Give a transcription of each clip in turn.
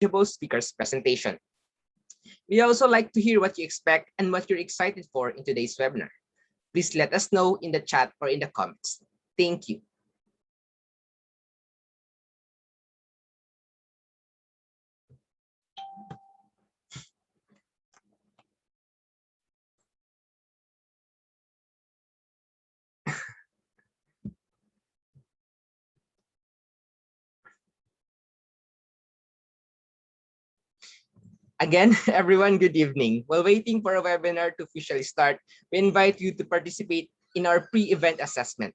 knowledgeable speaker's presentation. We also like to hear what you expect and what you're excited for in today's webinar. Please let us know in the chat or in the comments. Thank you. Again, everyone, good evening. While waiting for a webinar to officially start, we invite you to participate in our pre-event assessment.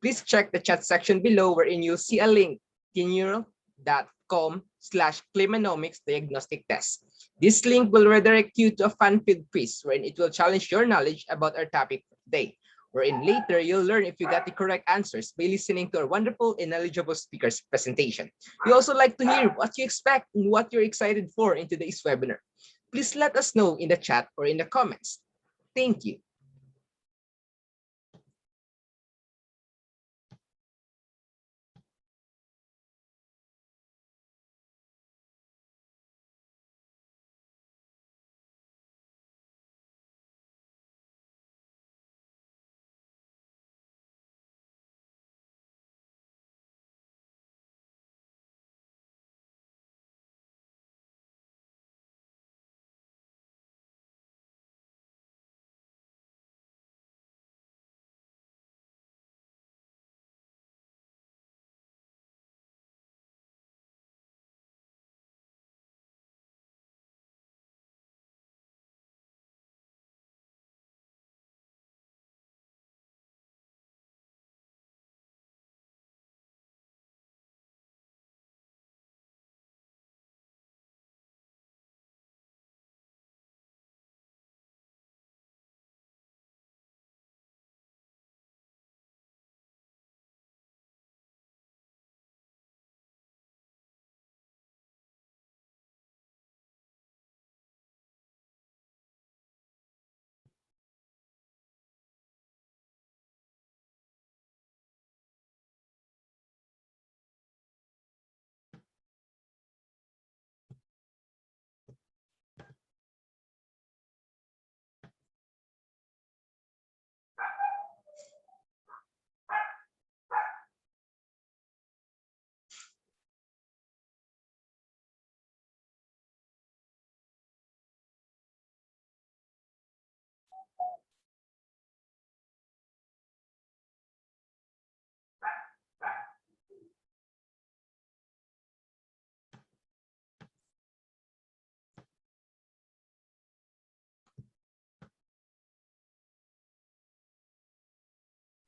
Please check the chat section below wherein you'll see a link, tineural.com/Klimanomiks diagnostic test. This link will redirect you to a fun-filled quiz wherein it will challenge your knowledge about our topic for today, wherein later you'll learn if you got the correct answers by listening to our wonderful and knowledgeable speaker's presentation. We also like to hear what you expect and what you're excited for in today's webinar. Please let us know in the chat or in the comments. Thank you.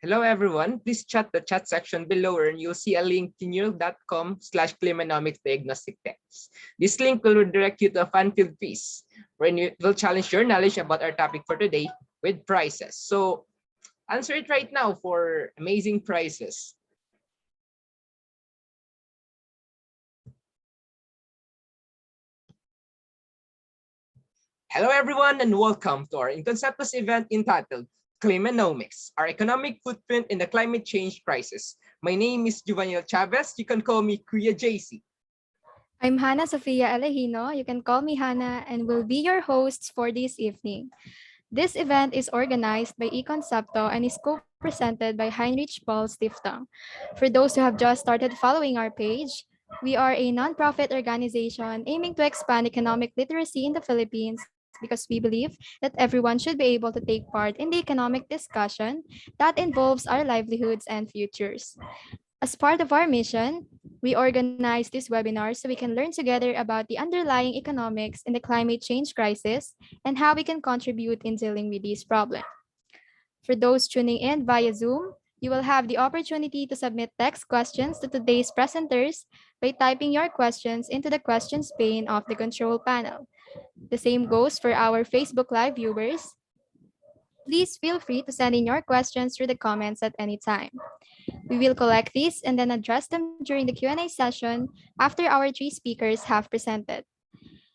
Hello, everyone. Please check the chat section below and you'll see a link to neural.com/Klimanomiks diagnostic test. This link will redirect you to a fun-filled quiz where it will challenge your knowledge about our topic for today with prizes. So answer it right now for amazing prizes. Hello, everyone, and welcome to our Inconceptus event entitled Klimanomiks, our economic footprint in the climate change crisis. My name is Juvenil Chavez. You can call me Kuya JC. I'm Hannah Sofia Alejino. You can call me Hannah and will be your hosts for this evening. This event is organized by eConcepto and is co-presented by Heinrich Paul Stiftung. For those who have just started following our page, we are a nonprofit organization aiming to expand economic literacy in the Philippines because we believe that everyone should be able to take part in the economic discussion that involves our livelihoods and futures. As part of our mission, we organize this webinar so we can learn together about the underlying economics in the climate change crisis and how we can contribute in dealing with these problems. For those tuning in via Zoom, you will have the opportunity to submit text questions to today's presenters by typing your questions into the questions pane of the control panel. The same goes for our Facebook Live viewers. Please feel free to send in your questions through the comments at any time. We will collect these and then address them during the Q&A session after our three speakers have presented.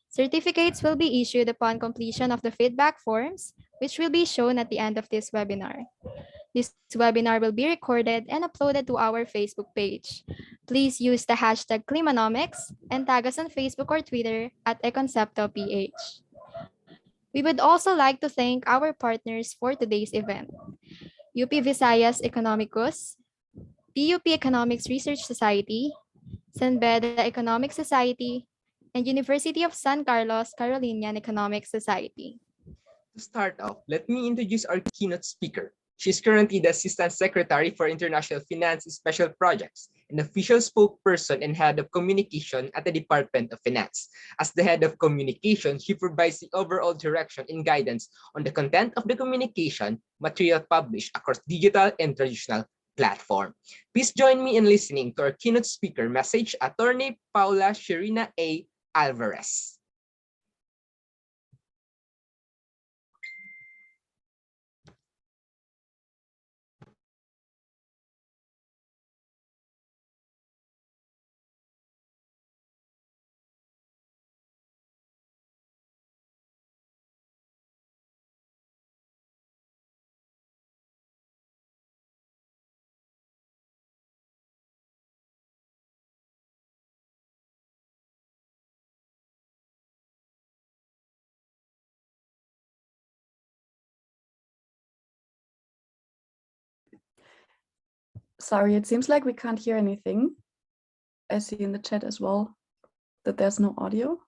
Certificates will be issued upon completion of the feedback forms, which will be shown at the end of this webinar. This webinar will be recorded and uploaded to our Facebook page. Please use the hashtag Klimanomiks and tag us on Facebook or Twitter at econceptoph. We would also like to thank our partners for today's event: UP Visayas Economicus, PUP Economics Research Society, Sanbeda Economic Society, and University of San Carlos Carolinian Economic Society. To start off, let me introduce our keynote speaker. She's currently the Assistant Secretary for International Finance Special Projects, an official spokesperson and head of communication at the Department of Finance. As the head of communication, she provides the overall direction and guidance on the content of the communication material published across digital and traditional platform. Please join me in listening to our keynote speaker message, Attorney Paula Sherina A. Alvarez. Sorry, it seems like we can't hear anything. I see in the chat as well that there's no audio.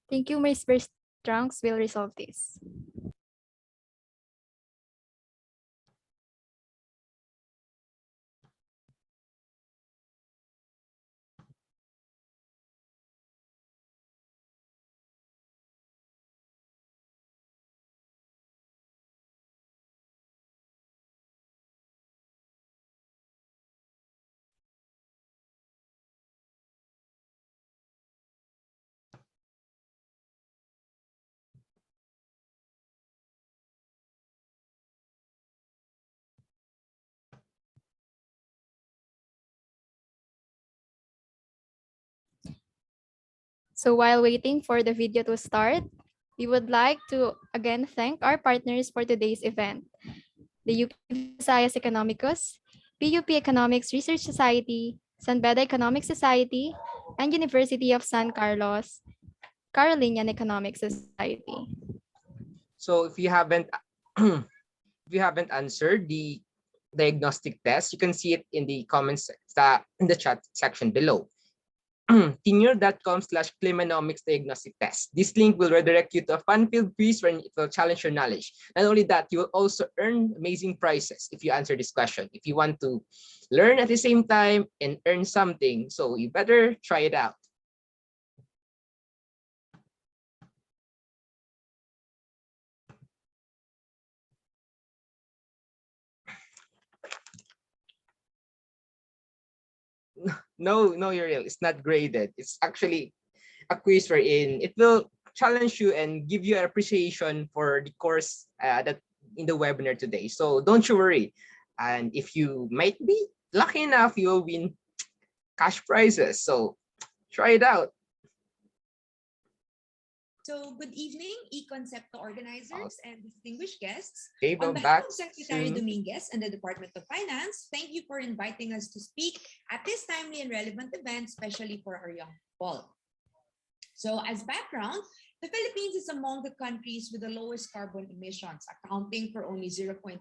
Thank you, Ms. Berstrangs. We'll resolve this. So while waiting for the video to start, we would like to again thank our partners for today's event: the UP Visayas Economicus, PUP Economics Research Society, Sanbeda Economic Society, and University of San Carlos Carolinian Economic Society. So if you haven't if you haven't answered the diagnostic test, you can see it in the comments in the chat section below. Tenure.com/Klimanomiks diagnostic test. This link will redirect you to a fun-filled quiz where it will challenge your knowledge. Not only that, you will also earn amazing prizes if you answer this question. If you want to learn at the same time and earn something, so you better try it out. No, Uriel, it's not graded. It's actually a quiz wherein it will challenge you and give you an appreciation for the course that in the webinar today. So don't you worry. And if you might be lucky enough, you will win cash prizes. So try it out. So good evening, eConcepto organizers and distinguished guests. Okay, On back behalf of Secretary soon. Dominguez and the Department of Finance, thank you for inviting us to speak at this timely and relevant event, especially for our young people. So as background, the Philippines is among the countries with the lowest carbon emissions, accounting for only 0.3%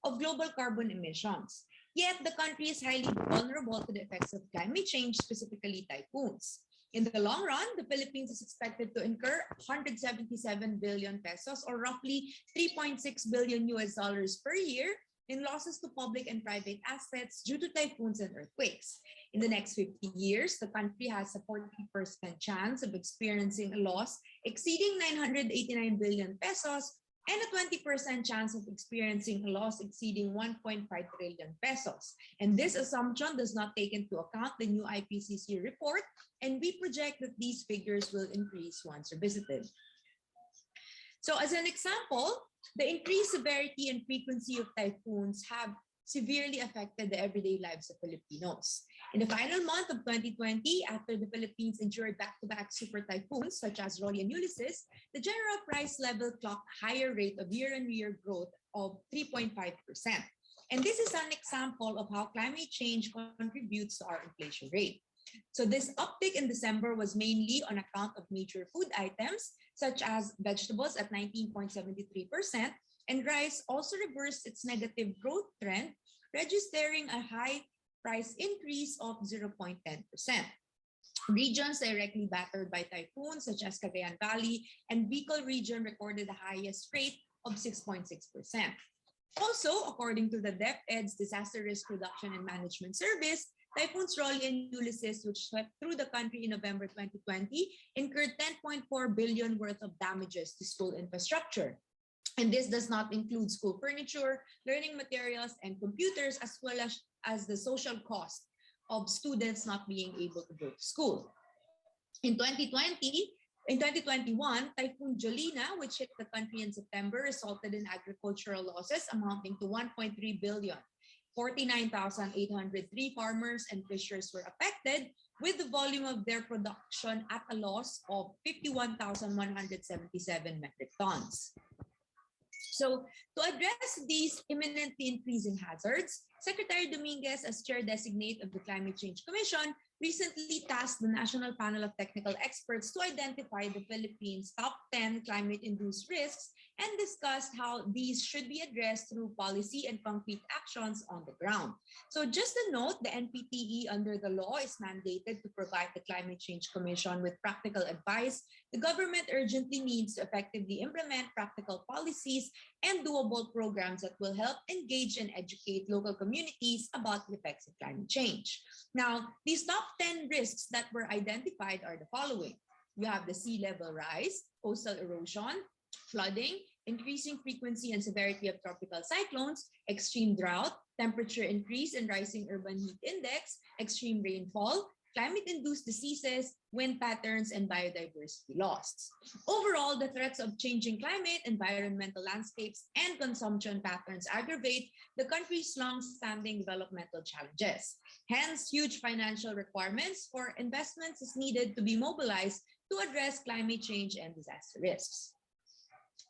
of global carbon emissions. Yet the country is highly vulnerable to the effects of climate change, specifically typhoons. In the long run, the Philippines is expected to incur 177 billion pesos, or roughly 3.6 billion US dollars per year, in losses to public and private assets due to typhoons and earthquakes. In the next 50 years, the country has a 40% chance of experiencing a loss exceeding 989 billion pesos and a 20% chance of experiencing a loss exceeding 1.5 trillion pesos. And this assumption does not take into account the new IPCC report, and we project that these figures will increase once revisited. So as an example, the increased severity and frequency of typhoons have severely affected the everyday lives of Filipinos. In the final month of 2020, after the Philippines endured back-to-back super typhoons such as Rolly and Ulysses, the general price level clocked higher rate of year-on-year growth of 3.5%. And this is an example of how climate change contributes to our inflation rate. So this uptick in December was mainly on account of major food items such as vegetables at 19.73%, and rice also reversed its negative growth trend, registering a high price increase of 0.10%. Regions directly battered by typhoons such as Cagayan Valley and Bicol region recorded the highest rate of 6.6%. Also, according to the DepEd's Disaster Risk Reduction and Management Service, typhoons Rolly and Ulysses, which swept through the country in November 2020, incurred 10.4 billion worth of damages to school infrastructure. And this does not include school furniture, learning materials, and computers, as well as the social cost of students not being able to go to school. In 2021, Typhoon Jolina, which hit the country in September, resulted in agricultural losses amounting to 1.3 billion. 49,803 farmers and fishers were affected, with the volume of their production at a loss of 51,177 metric tons. So, to address these imminently increasing hazards, Secretary Dominguez, as chair designate of the Climate Change Commission, recently tasked the National Panel of Technical Experts to identify the Philippines' top 10 climate-induced risks and discussed how these should be addressed through policy and concrete actions on the ground. So just a note, the NPTE under the law is mandated to provide the Climate Change Commission with practical advice. The government urgently needs to effectively implement practical policies and doable programs that will help engage and educate local communities about the effects of climate change. Now, these top 10 risks that were identified are the following. We have the sea level rise, coastal erosion, flooding, increasing frequency and severity of tropical cyclones, extreme drought, temperature increase and rising urban heat index, extreme rainfall, climate-induced diseases, wind patterns, and biodiversity loss. Overall, the threats of changing climate, environmental landscapes, and consumption patterns aggravate the country's long-standing developmental challenges. Hence, huge financial requirements for investments is needed to be mobilized to address climate change and disaster risks.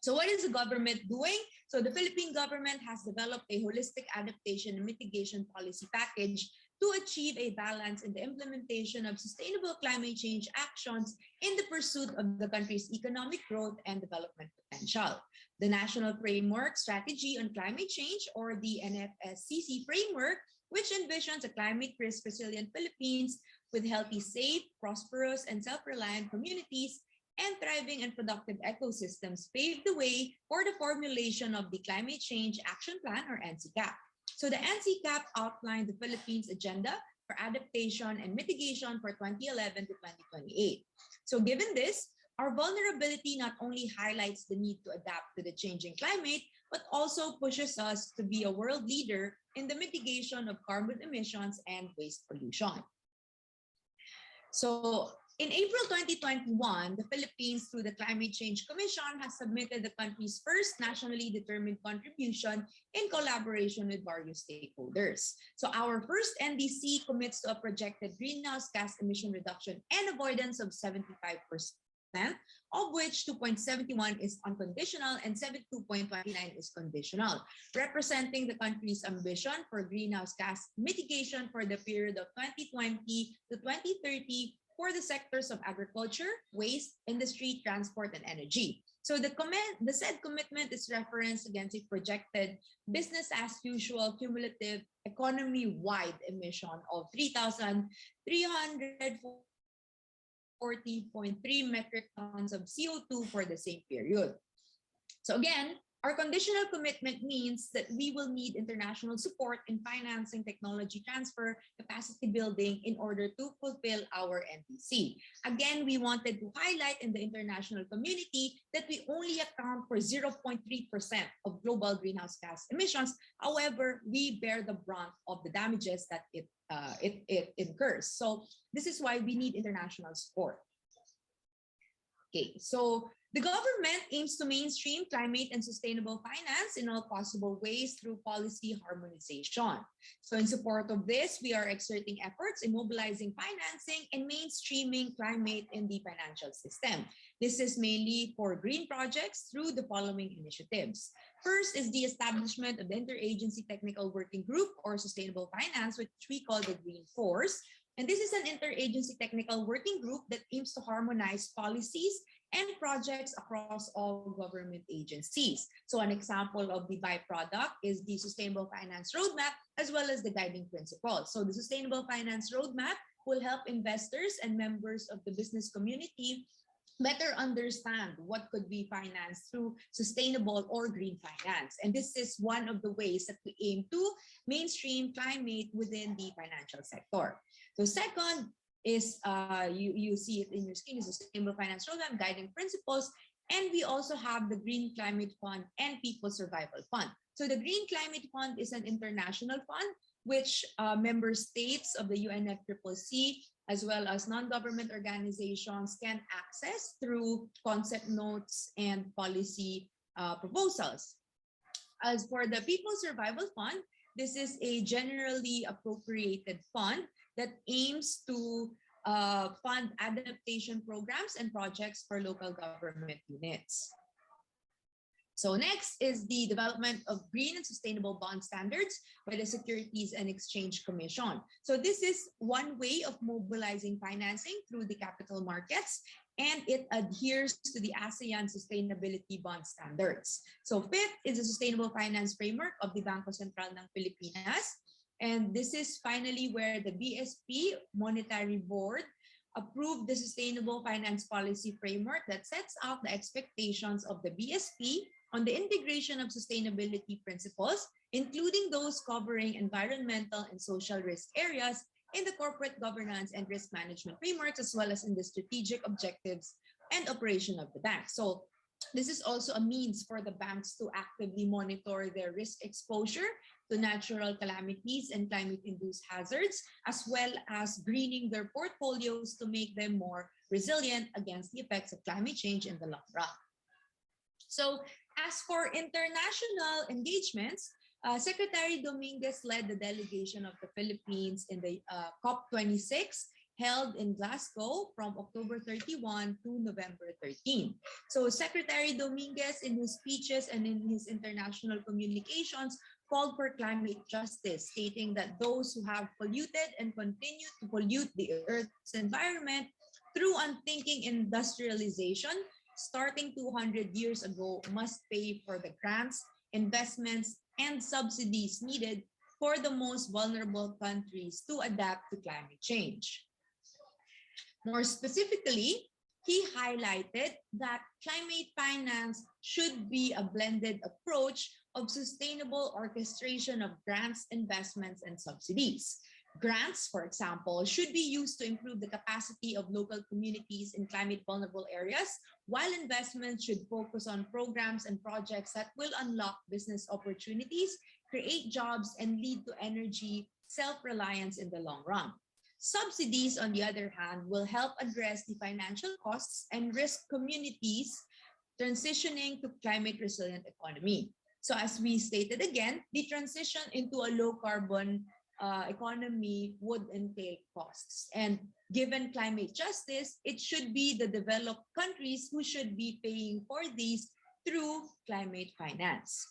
So what is the government doing? So the Philippine government has developed a holistic adaptation and mitigation policy package to achieve a balance in the implementation of sustainable climate change actions in the pursuit of the country's economic growth and development potential. The National Framework Strategy on Climate Change, or the NFSCC framework, which envisions a climate risk resilient Philippines with healthy, safe, prosperous, and self-reliant communities and thriving and productive ecosystems, paved the way for the formulation of the Climate Change Action Plan, or NCCAP. So the NCCAP outlined the Philippines' agenda for adaptation and mitigation for 2011 to 2028. So given this, our vulnerability not only highlights the need to adapt to the changing climate, but also pushes us to be a world leader in the mitigation of carbon emissions and waste pollution. So in April 2021, the Philippines, through the Climate Change Commission, has submitted the country's first nationally determined contribution in collaboration with various stakeholders. So our first NDC commits to a projected greenhouse gas emission reduction and avoidance of 75%, of which 2.71 is unconditional and 72.29 is conditional, representing the country's ambition for greenhouse gas mitigation for the period of 2020 to 2030 for the sectors of agriculture, waste, industry, transport, and energy. So the said commitment is referenced against a projected business as usual cumulative economy-wide emission of 3,340.3 metric tons of CO2 for the same period. So again, our conditional commitment means that we will need international support in financing technology transfer, capacity building in order to fulfill our NDC. Again, we wanted to highlight in the international community that we only account for 0.3% of global greenhouse gas emissions. However, we bear the brunt of the damages that it incurs. So this is why we need international support. Okay, so The government aims to mainstream climate and sustainable finance in all possible ways through policy harmonization. So in support of this, we are exerting efforts in mobilizing financing and mainstreaming climate in the financial system. This is mainly for green projects through the following initiatives. First is the establishment of the Interagency Technical Working Group or Sustainable Finance, which we call the Green Force. And this is an interagency technical working group that aims to harmonize policies and projects across all government agencies. So an example of the byproduct is the Sustainable Finance Roadmap, as well as the guiding principles. So the Sustainable Finance Roadmap will help investors and members of the business community better understand what could be financed through sustainable or green finance. And this is one of the ways that we aim to mainstream climate within the financial sector. So second is, you see it in your screen, is Sustainable Finance Roadmap, Guiding Principles, and we also have the Green Climate Fund and People Survival Fund. So the Green Climate Fund is an international fund which member states of the UNFCCC as well as non-government organizations can access through concept notes and policy proposals. As for the People Survival Fund, this is a generally appropriated fund that aims to fund adaptation programs and projects for local government units. So next is the development of green and sustainable bond standards by the Securities and Exchange Commission. So this is one way of mobilizing financing through the capital markets, and it adheres to the ASEAN Sustainability Bond Standards. So fifth is the Sustainable Finance Framework of the Bangko Sentral ng Pilipinas. And this is finally where the BSP Monetary Board approved the Sustainable Finance Policy Framework that sets out the expectations of the BSP on the integration of sustainability principles, including those covering environmental and social risk areas in the corporate governance and risk management frameworks, as well as in the strategic objectives and operation of the bank. So this is also a means for the banks to actively monitor their risk exposure to natural calamities and climate-induced hazards, as well as greening their portfolios to make them more resilient against the effects of climate change in the long run. So as for international engagements, Secretary Dominguez led the delegation of the Philippines in the COP26 held in Glasgow from October 31 to November 13. So Secretary Dominguez, in his speeches and in his international communications, called for climate justice, stating that those who have polluted and continue to pollute the Earth's environment through unthinking industrialization, starting 200 years ago, must pay for the grants, investments, and subsidies needed for the most vulnerable countries to adapt to climate change. More specifically, he highlighted that climate finance should be a blended approach of sustainable orchestration of grants, investments, and subsidies. Grants, for example, should be used to improve the capacity of local communities in climate vulnerable areas, while investments should focus on programs and projects that will unlock business opportunities, create jobs, and lead to energy self-reliance in the long run. Subsidies, on the other hand, will help address the financial costs and risk communities transitioning to climate resilient economy. So as we stated again, the transition into a low carbon economy would entail costs. And given climate justice, it should be the developed countries who should be paying for these through climate finance.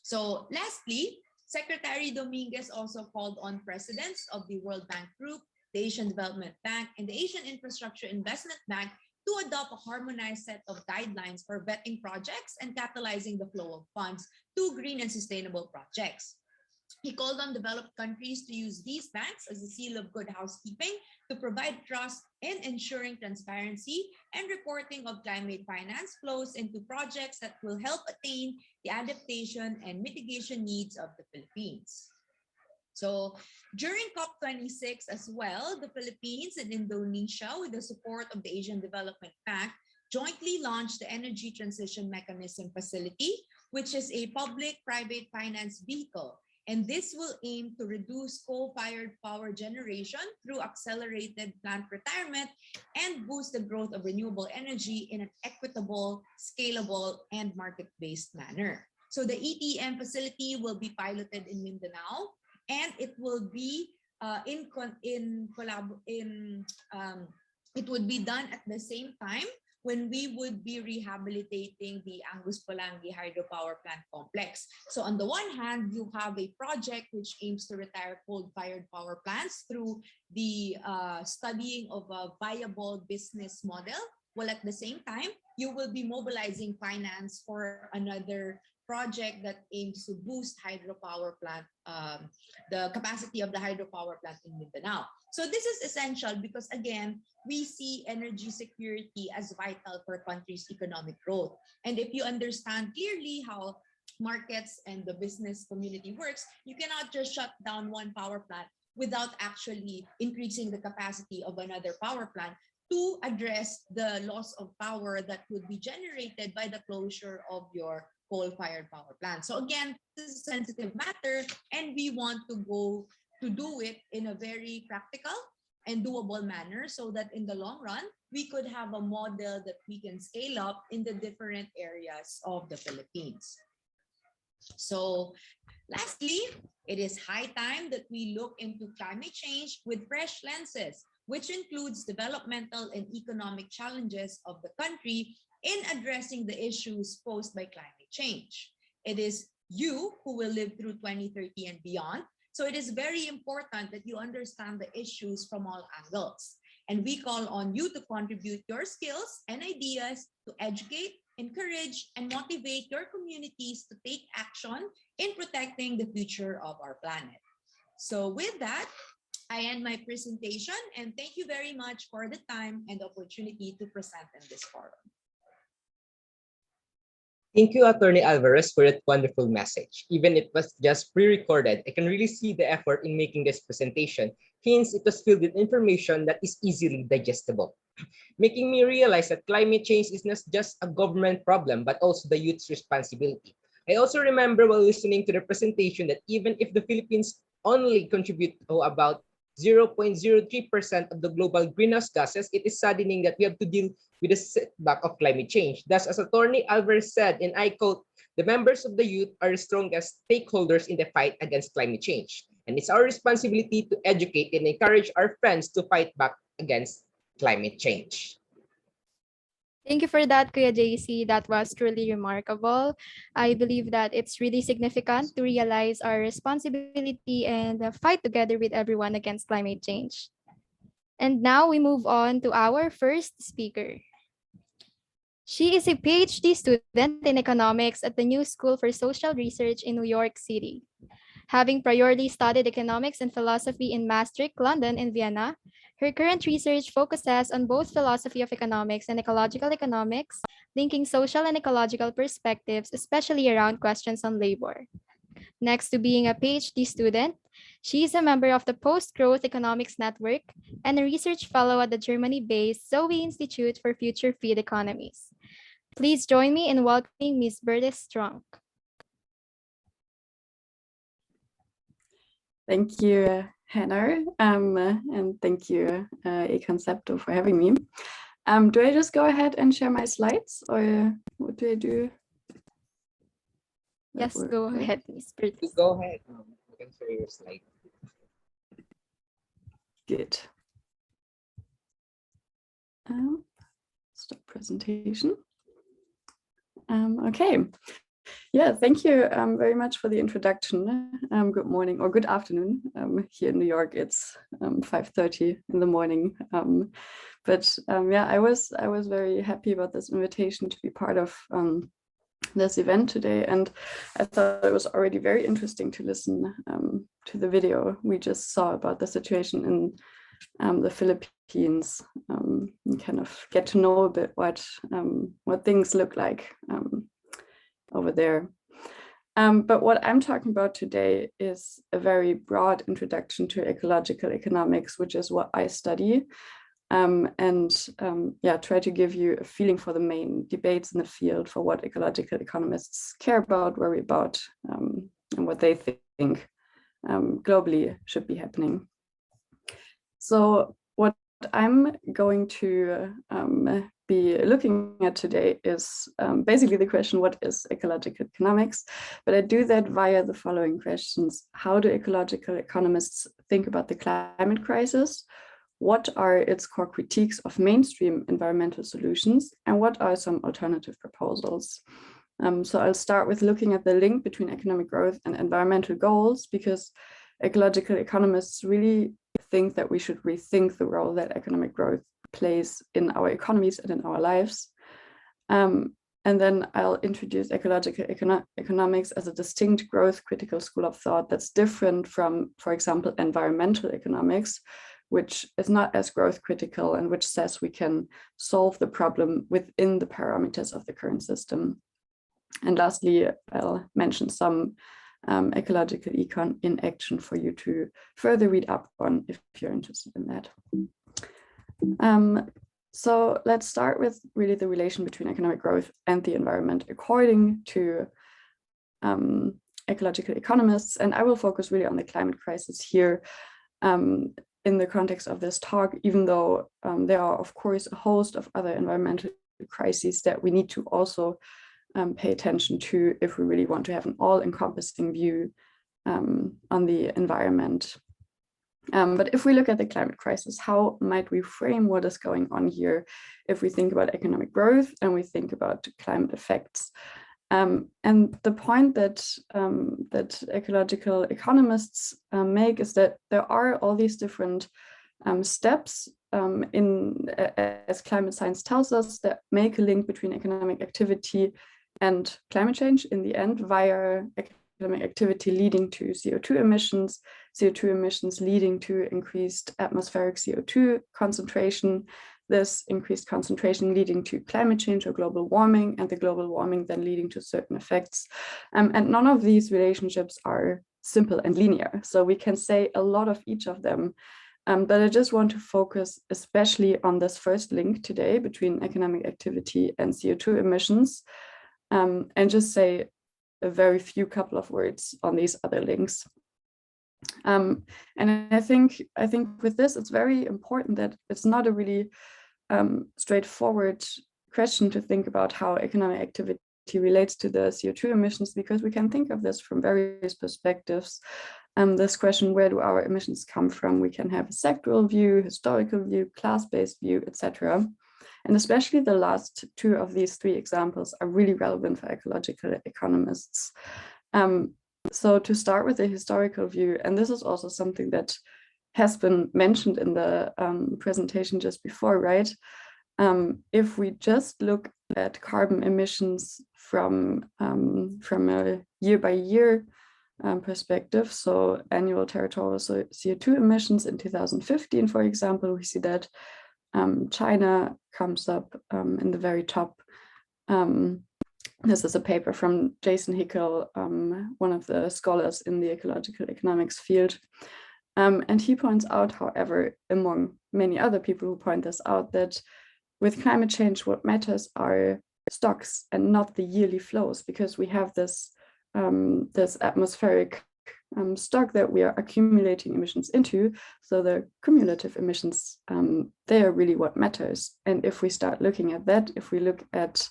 So lastly, Secretary Dominguez also called on presidents of the World Bank Group, the Asian Development Bank, and the Asian Infrastructure Investment Bank to adopt a harmonized set of guidelines for vetting projects and catalyzing the flow of funds to green and sustainable projects. He called on developed countries to use these banks as a seal of good housekeeping to provide trust in ensuring transparency and reporting of climate finance flows into projects that will help attain the adaptation and mitigation needs of the Philippines. So during COP26 as well, the Philippines and Indonesia, with the support of the Asian Development Bank, jointly launched the Energy Transition Mechanism Facility, which is a public-private finance vehicle. And this will aim to reduce coal-fired power generation through accelerated plant retirement and boost the growth of renewable energy in an equitable, scalable, and market-based manner. So the ETM facility will be piloted in Mindanao, and it will be it would be done at the same time when we would be rehabilitating the Angus Polangi hydropower plant complex. So on the one hand, you have a project which aims to retire coal-fired power plants through the studying of a viable business model, while at the same time, you will be mobilizing finance for another project that aims to boost hydropower plant, the capacity of the hydropower plant in Mindanao. So this is essential because, again, we see energy security as vital for a country's economic growth. And if you understand clearly how markets and the business community works, you cannot just shut down one power plant without actually increasing the capacity of another power plant to address the loss of power that would be generated by the closure of your coal-fired power plant. So again, this is a sensitive matter, and we want to do it in a very practical and doable manner so that in the long run, we could have a model that we can scale up in the different areas of the Philippines. So lastly, it is high time that we look into climate change with fresh lenses, which includes developmental and economic challenges of the country in addressing the issues posed by climate change. It is you who will live through 2030 and beyond. So it is very important that you understand the issues from all angles. And we call on you to contribute your skills and ideas to educate, encourage, and motivate your communities to take action in protecting the future of our planet. So with that, I end my presentation, and thank you very much for the time and opportunity to present in this forum. Thank you, Attorney Alvarez, for that wonderful message. Even if it was just pre-recorded, I can really see the effort in making this presentation. Hence, it was filled with information that is easily digestible, making me realize that climate change is not just a government problem, but also the youth's responsibility. I also remember while listening to the presentation that even if the Philippines only contribute about 0.03% of the global greenhouse gases, it is saddening that we have to deal with the setback of climate change. Thus, as Attorney Alvarez said, and I quote, the members of the youth are the strongest stakeholders in the fight against climate change. And it's our responsibility to educate and encourage our friends to fight back against climate change. Thank you for that, Kuya JC. That was truly remarkable. I believe that it's really significant to realize our responsibility and fight together with everyone against climate change. And now we move on to our first speaker. She is a PhD student in economics at the New School for Social Research in New York City. Having priorly studied economics and philosophy in Maastricht, London, and Vienna, her current research focuses on both philosophy of economics and ecological economics, linking social and ecological perspectives, especially around questions on labor. Next to being a PhD student, she is a member of the Post-Growth Economics Network and a research fellow at the Germany-based Zoe Institute for Future Feed Economies. Please join me in welcoming Ms. Berthe Strunk. Thank you, Hannah, and thank you, eConcepto, for having me. Do I just go ahead and share my slides, or what do I do? Yes, go ahead, Ms. Berthe. Go ahead. You can share your slide. Good. Stop presentation. Okay. Yeah, thank you very much for the introduction. Good morning or good afternoon. Here in New York, it's 5:30 in the morning. Yeah, I was very happy about this invitation to be part of this event today, and I thought it was already very interesting to listen to the video we just saw about the situation in the Philippines, and kind of get to know a bit what things look like over there. But what I'm talking about today is a very broad introduction to ecological economics, which is what I study, yeah, try to give you a feeling for the main debates in the field, for what ecological economists care about, worry about, and what they think globally should be happening. So what I'm going to be looking at today is basically the question, what is ecological economics? But I do that via the following questions. How do ecological economists think about the climate crisis? What are its core critiques of mainstream environmental solutions? And what are some alternative proposals? So I'll start with looking at the link between economic growth and environmental goals, because ecological economists really think that we should rethink the role that economic growth plays in our economies and in our lives. And then I'll introduce ecological economics as a distinct growth critical school of thought that's different from, for example, environmental economics, which is not as growth critical and which says we can solve the problem within the parameters of the current system. And lastly, I'll mention some ecological econ in action for you to further read up on if you're interested in that. So let's start with really the relation between economic growth and the environment according to ecological economists. And I will focus really on the climate crisis here in the context of this talk, even though there are, of course, a host of other environmental crises that we need to also pay attention to if we really want to have an all-encompassing view on the environment. But if we look at the climate crisis, how might we frame what is going on here if we think about economic growth and we think about climate effects? And the point that that ecological economists make is that there are all these different steps as climate science tells us, that make a link between economic activity and climate change in the end, via economic activity leading to CO2 emissions leading to increased atmospheric CO2 concentration, this increased concentration leading to climate change or global warming, and the global warming then leading to certain effects. And none of these relationships are simple and linear. So we can say a lot of each of them. But I just want to focus especially on this first link today between economic activity and CO2 emissions, and just say a very few couple of words on these other links. And I think with this, it's very important that it's not a really straightforward question to think about how economic activity relates to the CO2 emissions, because we can think of this from various perspectives. This question, where do our emissions come from? We can have a sectoral view, historical view, class-based view, etc. And especially the last two of these three examples are really relevant for ecological economists. So to start with the historical view, and this is also something that has been mentioned in the presentation just before, right? If we just look at carbon emissions from a year-by-year perspective, so annual territorial CO2 emissions in 2015, for example, we see that China comes up in the very top. This is a paper from Jason Hickel, one of the scholars in the ecological economics field. And he points out, however, among many other people who point this out, that with climate change, what matters are stocks and not the yearly flows, because we have this, this atmospheric stock that we are accumulating emissions into. So the cumulative emissions, they are really what matters. And if we start looking at that, if we look at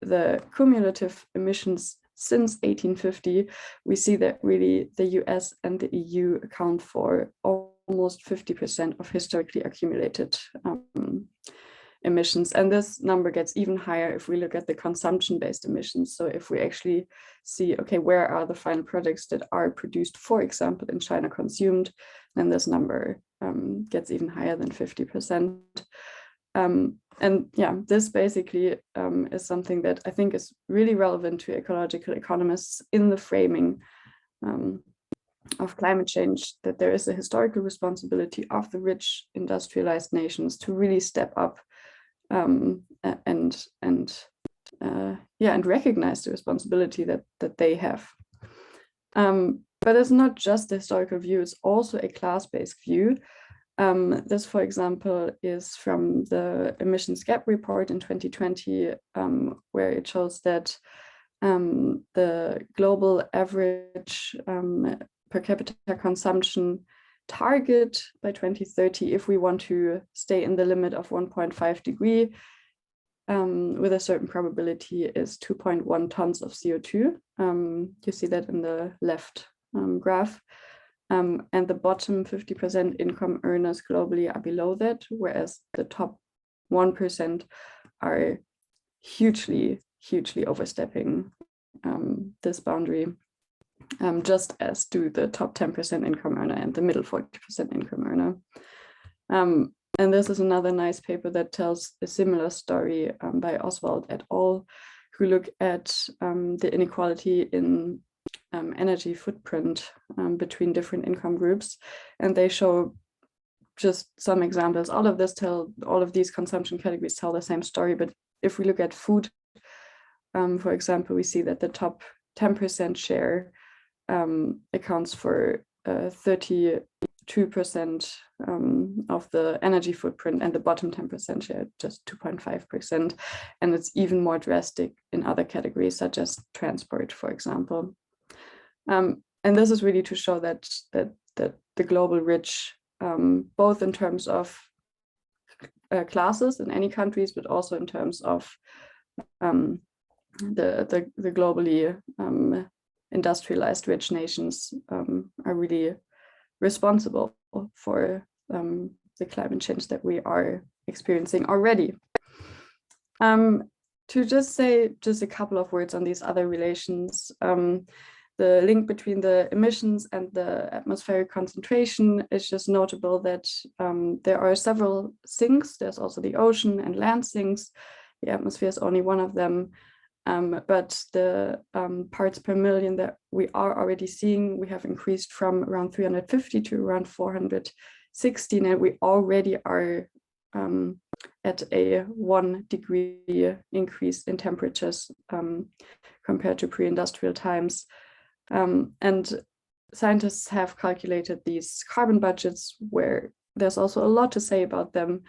the cumulative emissions since 1850, we see that really the US and the EU account for almost 50% of historically accumulated emissions. And this number gets even higher if we look at the consumption-based emissions. So if we actually see, okay, where are the final products that are produced, for example, in China consumed, then this number gets even higher than 50%. And yeah, this basically is something that I think is really relevant to ecological economists in the framing of climate change, that there is a historical responsibility of the rich industrialized nations to really step up and recognize the responsibility that they have. But it's not just the historical view, it's also a class-based view. This, for example, is from the emissions gap report in 2020, where it shows that the global average per capita consumption target by 2030, if we want to stay in the limit of 1.5 degree, with a certain probability, is 2.1 tons of CO2. You see that in the left graph. And the bottom 50% income earners globally are below that, whereas the top 1% are hugely overstepping this boundary, just as do the top 10% income earner and the middle 40% income earner. And this is another nice paper that tells a similar story by Oswald et al., who look at the inequality in energy footprint between different income groups. And they show just some examples. All of these consumption categories tell the same story, but if we look at food, for example, we see that the top 10% share accounts for 32% of the energy footprint, and the bottom 10% share just 2.5%. And it's even more drastic in other categories, such as transport, for example. And this is really to show that the global rich, both in terms of classes in any countries, but also in terms of the globally industrialized rich nations, are really responsible for the climate change that we are experiencing already. To just say a couple of words on these other relations, the link between the emissions and the atmospheric concentration is just notable that there are several sinks. There's also the ocean and land sinks. The atmosphere is only one of them. But the parts per million that we are already seeing, we have increased from around 350 to around 416, and we already are at a 1 degree increase in temperatures compared to pre-industrial times. And scientists have calculated these carbon budgets, where there's also a lot to say about them.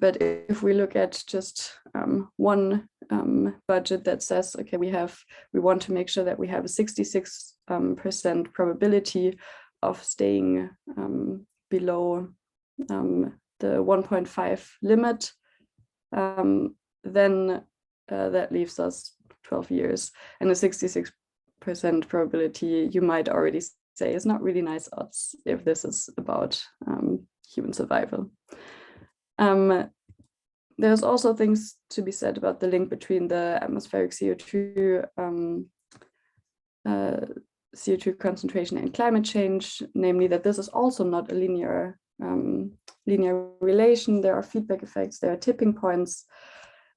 But if we look at just one budget that says, okay, we want to make sure that we have a 66% probability of staying below the 1.5 limit, then that leaves us 12 years. And a 66% probability, you might already say, is not really nice odds if this is about human survival. There's also things to be said about the link between the atmospheric CO2 concentration and climate change, namely that this is also not a linear relation. There are feedback effects, there are tipping points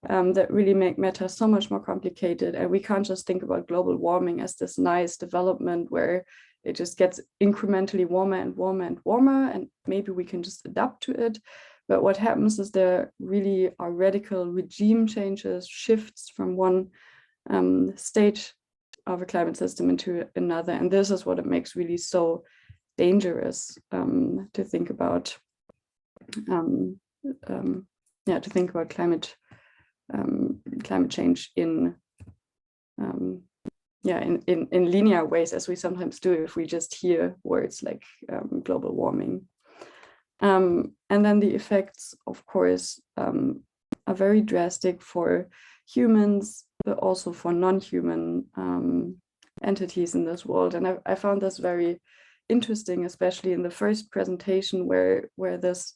that really make matters so much more complicated. And we can't just think about global warming as this nice development where it just gets incrementally warmer and warmer and warmer, and maybe we can just adapt to it. But what happens is there really are radical regime changes, shifts from one state of a climate system into another. And this is what it makes really so dangerous to think about. To think about climate change in linear ways, as we sometimes do if we just hear words like global warming. And then the effects, of course, are very drastic for humans, but also for non-human entities in this world. And I found this very interesting, especially in the first presentation where this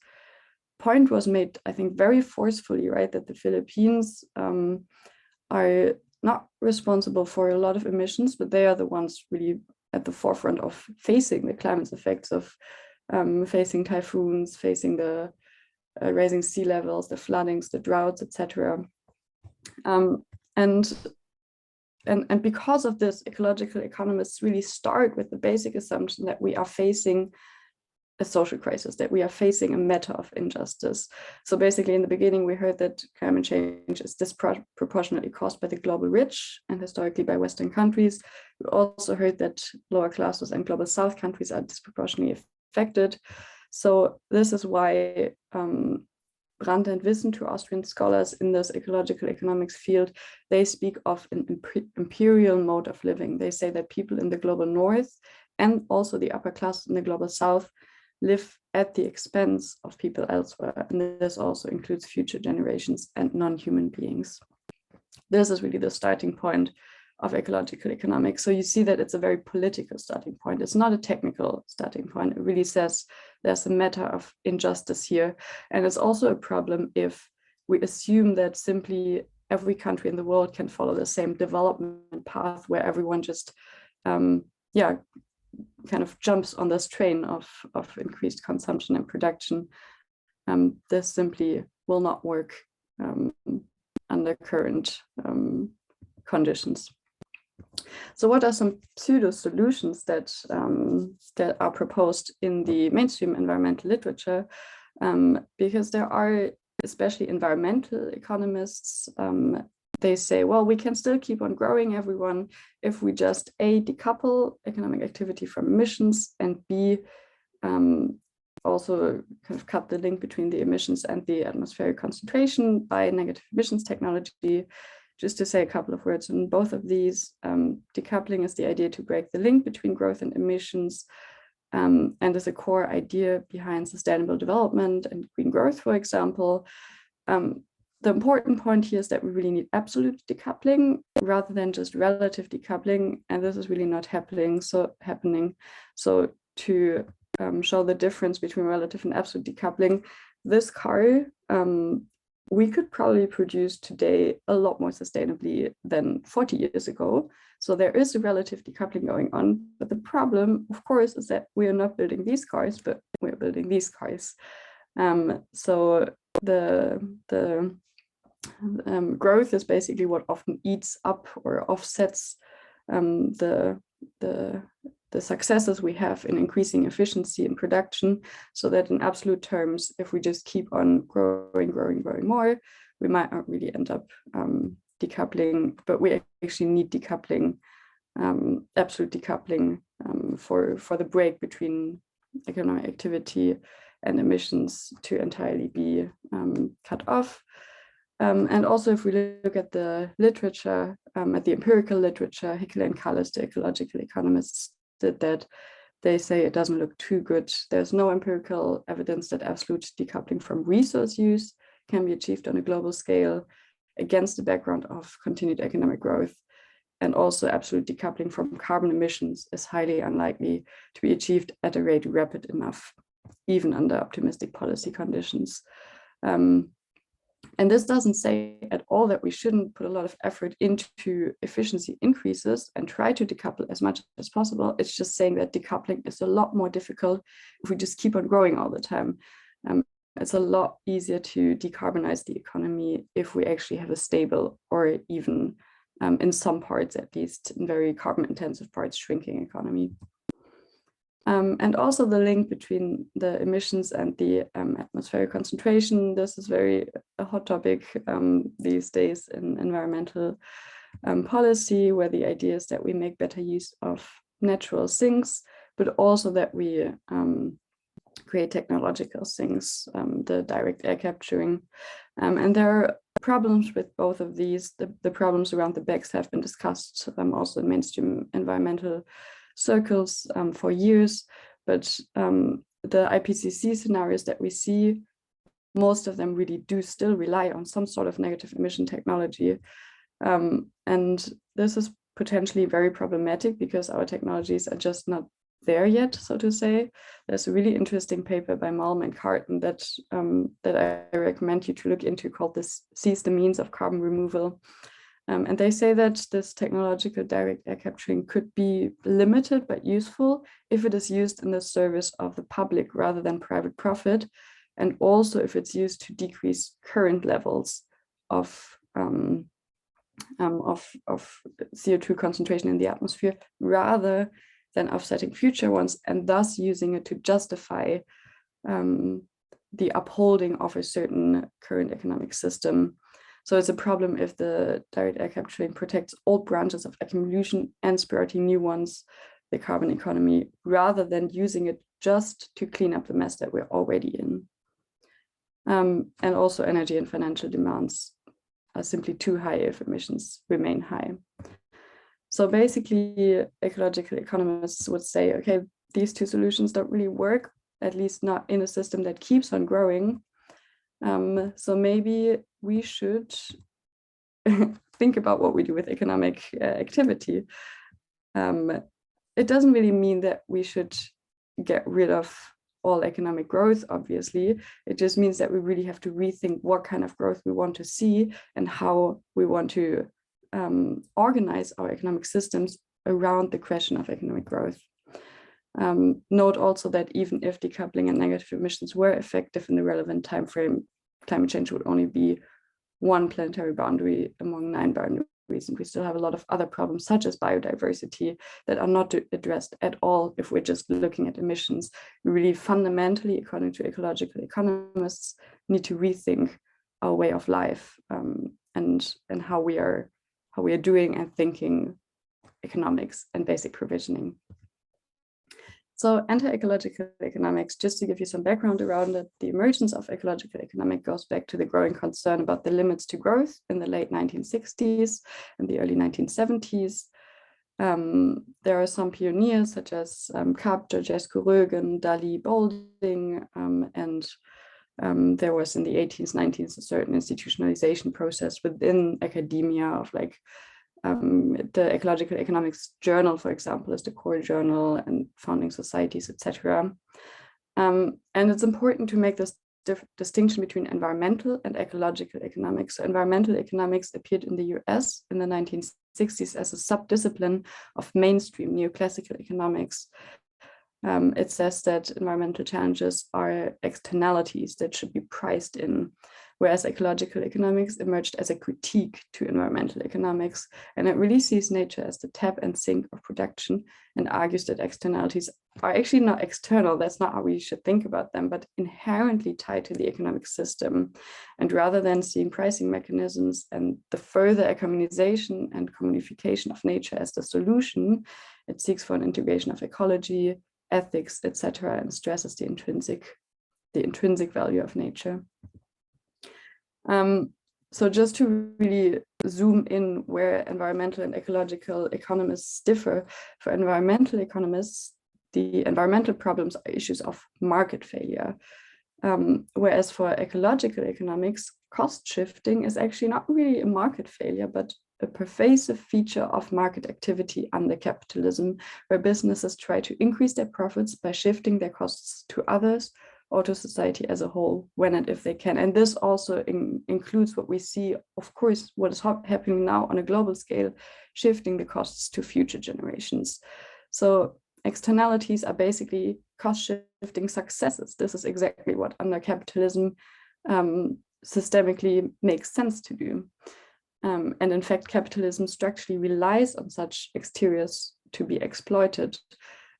point was made, I think, very forcefully, right, that the Philippines are not responsible for a lot of emissions, but they are the ones really at the forefront of facing the climate effects of facing typhoons, facing the rising sea levels, the floodings, the droughts, etc. And because of this, ecological economists really start with the basic assumption that we are facing a social crisis, that we are facing a matter of injustice. So basically, in the beginning, we heard that climate change is disproportionately caused by the global rich and historically by Western countries. We also heard that lower classes and global South countries are disproportionately affected. So this is why Brandt and Wissen, two Austrian scholars in this ecological economics field, they speak of an imperial mode of living. They say that people in the global north and also the upper class in the global south live at the expense of people elsewhere. And this also includes future generations and non-human beings. This is really the starting point of ecological economics. So you see that it's a very political starting point. It's not a technical starting point. It really says there's a matter of injustice here. And it's also a problem if we assume that simply every country in the world can follow the same development path where everyone just, kind of jumps on this train of increased consumption and production. This simply will not work under current conditions. So what are some pseudo solutions that are proposed in the mainstream environmental literature? Because there are, especially environmental economists, they say, well, we can still keep on growing everyone if we just A, decouple economic activity from emissions, and B, also kind of cut the link between the emissions and the atmospheric concentration by negative emissions technology. Just to say a couple of words on both of these, decoupling is the idea to break the link between growth and emissions, and is a core idea behind sustainable development and green growth, for example. The important point here is that we really need absolute decoupling rather than just relative decoupling, and this is really not happening. So to show the difference between relative and absolute decoupling, this car we could probably produce today a lot more sustainably than 40 years ago. So there is a relative decoupling going on, but the problem, of course, is that we are not building these cars, but we're building these cars. So the growth is basically what often eats up or offsets the successes we have in increasing efficiency in production, so that in absolute terms, if we just keep on growing more, we might not really end up decoupling, but we actually need decoupling, absolute decoupling for the break between economic activity and emissions to entirely be cut off. And also, if we look at the literature, at the empirical literature, Hickel and Kallis, the ecological economists, did that. They say it doesn't look too good. There's no empirical evidence that absolute decoupling from resource use can be achieved on a global scale against the background of continued economic growth. And also, absolute decoupling from carbon emissions is highly unlikely to be achieved at a rate rapid enough, even under optimistic policy conditions. And this doesn't say at all that we shouldn't put a lot of effort into efficiency increases and try to decouple as much as possible. It's just saying that decoupling is a lot more difficult if we just keep on growing all the time. It's a lot easier to decarbonize the economy if we actually have a stable, or even in some parts, at least in very carbon intensive parts, shrinking economy. And also the link between the emissions and the atmospheric concentration. This is a hot topic these days in environmental policy, where the idea is that we make better use of natural sinks, but also that we create technological sinks, the direct air capturing. And there are problems with both of these. The problems around the BECS have been discussed also in mainstream environmental circles for years, but the IPCC scenarios that we see, most of them really do still rely on some sort of negative emission technology. And this is potentially very problematic because our technologies are just not there yet, so to say. There's a really interesting paper by Malm and Carton that I recommend you to look into, called Seize the Means of Carbon Removal. And they say that this technological direct air capturing could be limited but useful if it is used in the service of the public rather than private profit, and also if it's used to decrease current levels of CO2 concentration in the atmosphere rather than offsetting future ones, and thus using it to justify the upholding of a certain current economic system. So it's a problem if the direct air capturing protects old branches of accumulation and sprouting new ones, the carbon economy, rather than using it just to clean up the mess that we're already in. And also energy and financial demands are simply too high if emissions remain high. So basically, ecological economists would say, okay, these two solutions don't really work, at least not in a system that keeps on growing. So maybe we should think about what we do with economic activity. It doesn't really mean that we should get rid of all economic growth, obviously. It just means that we really have to rethink what kind of growth we want to see and how we want to organize our economic systems around the question of economic growth. Note also that even if decoupling and negative emissions were effective in the relevant time frame, climate change would only be one planetary boundary among 9 boundaries. And we still have a lot of other problems, such as biodiversity, that are not addressed at all if we're just looking at emissions. We really fundamentally, according to ecological economists, need to rethink our way of life and how we are doing and thinking economics and basic provisioning. So anti-ecological economics, just to give you some background around it, the emergence of ecological economics goes back to the growing concern about the limits to growth in the late 1960s and the early 1970s. There are some pioneers such as Kapp, Georgescu Rögen, Dali, Bolding, and there was in the 18th, 19th a certain institutionalization process within academia of like the Ecological Economics Journal, for example, is the core journal, and founding societies, etc. And it's important to make this distinction between environmental and ecological economics. So environmental economics appeared in the US in the 1960s as a subdiscipline of mainstream neoclassical economics. It says that environmental challenges are externalities that should be priced in, whereas ecological economics emerged as a critique to environmental economics, and it really sees nature as the tap and sink of production and argues that externalities are actually not external, that's not how we should think about them, but inherently tied to the economic system. And rather than seeing pricing mechanisms and the further economization and commodification of nature as the solution, it seeks for an integration of ecology, ethics, etc., and stresses the intrinsic value of nature. So just to really zoom in where environmental and ecological economists differ, for environmental economists, the environmental problems are issues of market failure. Whereas for ecological economics, cost shifting is actually not really a market failure, but a pervasive feature of market activity under capitalism, where businesses try to increase their profits by shifting their costs to others or to society as a whole, when and if they can. And this also includes what we see, of course, what is happening now on a global scale, shifting the costs to future generations. So externalities are basically cost-shifting successes. This is exactly what under capitalism systemically makes sense to do. And in fact, capitalism structurally relies on such exteriors to be exploited.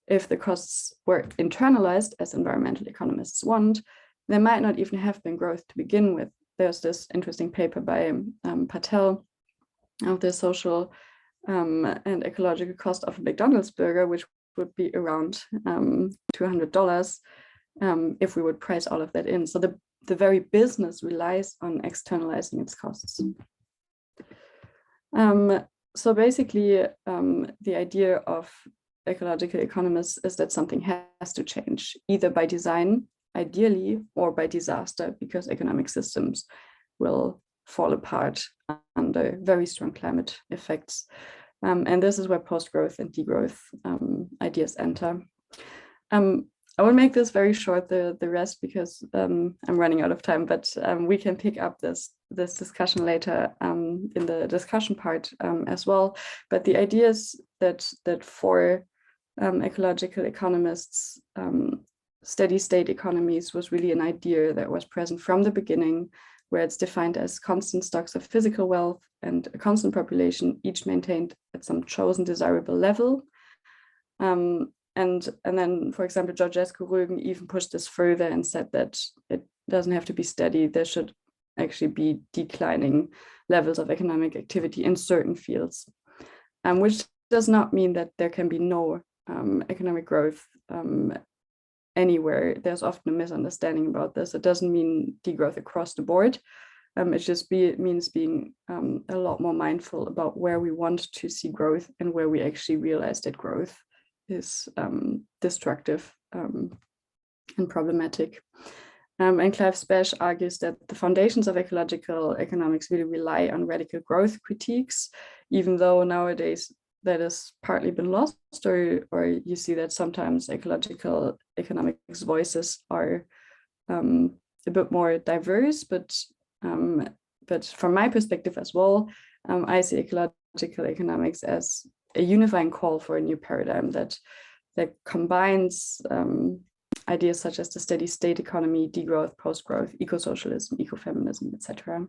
If the costs were internalized, as environmental economists want, there might not even have been growth to begin with. There's this interesting paper by Patel of the social and ecological cost of a McDonald's burger, which would be around $200 if we would price all of that in. So the very business relies on externalizing its costs. So basically, the idea of ecological economists is that something has to change, either by design, ideally, or by disaster, because economic systems will fall apart under very strong climate effects. And this is where post-growth and degrowth ideas enter. I will make this very short, the rest, because I'm running out of time, but we can pick up this discussion later in the discussion part as well. But the idea is that for ecological economists, steady state economies was really an idea that was present from the beginning, where it's defined as constant stocks of physical wealth and a constant population, each maintained at some chosen desirable level. And then, for example, Georgescu Rögen even pushed this further and said that it doesn't have to be steady. There should actually be declining levels of economic activity in certain fields, which does not mean that there can be no economic growth anywhere. There's often a misunderstanding about this. It doesn't mean degrowth across the board. It just means being a lot more mindful about where we want to see growth and where we actually realize that growth is destructive and problematic. And Clive Spesh argues that the foundations of ecological economics really rely on radical growth critiques, even though nowadays that has partly been lost, or you see that sometimes ecological economics voices are a bit more diverse, but from my perspective as well, I see ecological economics as a unifying call for a new paradigm that combines ideas such as the steady state economy, degrowth, post-growth, eco-socialism, ecofeminism, etc.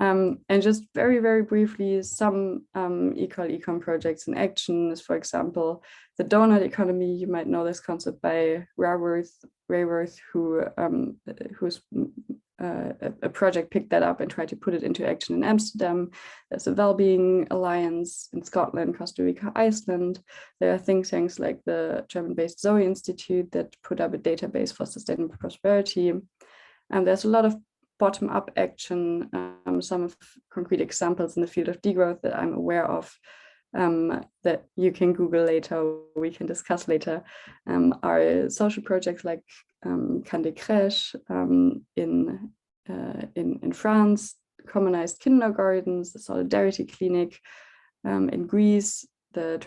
And just very, very briefly, some econ projects in action is, for example, the donut economy. You might know this concept by Rayworth, who's a project picked that up and tried to put it into action in Amsterdam. There's a Wellbeing Alliance in Scotland, Costa Rica, Iceland. There are think tanks like the German-based Zoe Institute that put up a database for sustainable prosperity. And there's a lot of bottom-up action. Some of concrete examples in the field of degrowth that I'm aware of that you can Google later, we can discuss later, are social projects like Candé Crèche in France, communized kindergartens, the Solidarity Clinic in Greece, the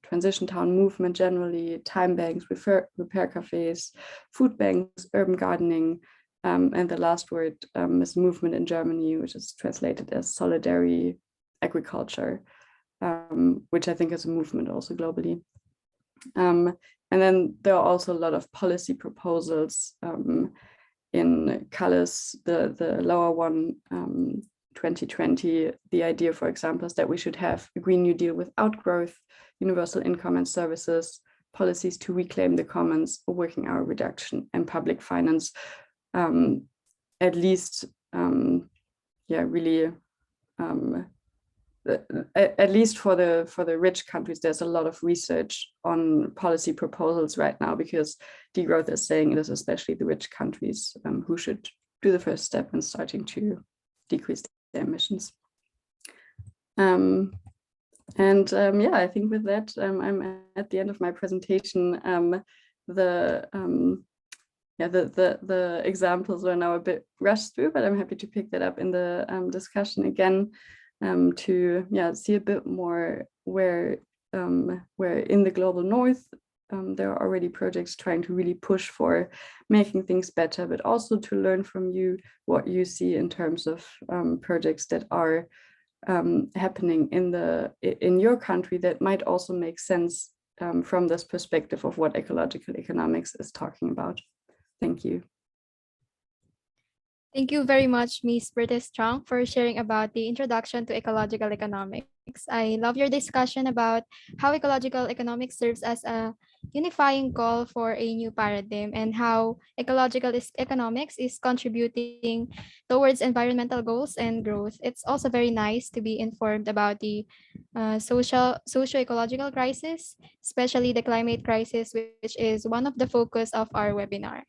transition town movement generally, time banks, repair cafes, food banks, urban gardening, and the last word is movement in Germany, which is translated as solidary agriculture, which I think is a movement also globally. And then there are also a lot of policy proposals in Calais, the lower one, 2020. The idea, for example, is that we should have a Green New Deal without growth, universal income and services, policies to reclaim the commons, a working hour reduction, and public finance. At least, really. At least for the rich countries, there's a lot of research on policy proposals right now, because degrowth is saying it is especially the rich countries who should do the first step in starting to decrease their emissions. I think with that, I'm at the end of my presentation. The examples are now a bit rushed through, but I'm happy to pick that up in the discussion again. To see a bit more where in the global north there are already projects trying to really push for making things better, but also to learn from you what you see in terms of projects that are happening in your country that might also make sense from this perspective of what ecological economics is talking about. Thank you. Thank you very much, Ms. Bertis Strong, for sharing about the introduction to ecological economics. I love your discussion about how ecological economics serves as a unifying call for a new paradigm, and how ecological economics is contributing towards environmental goals and growth. It's also very nice to be informed about the socio-ecological crisis, especially the climate crisis, which is one of the focus of our webinar.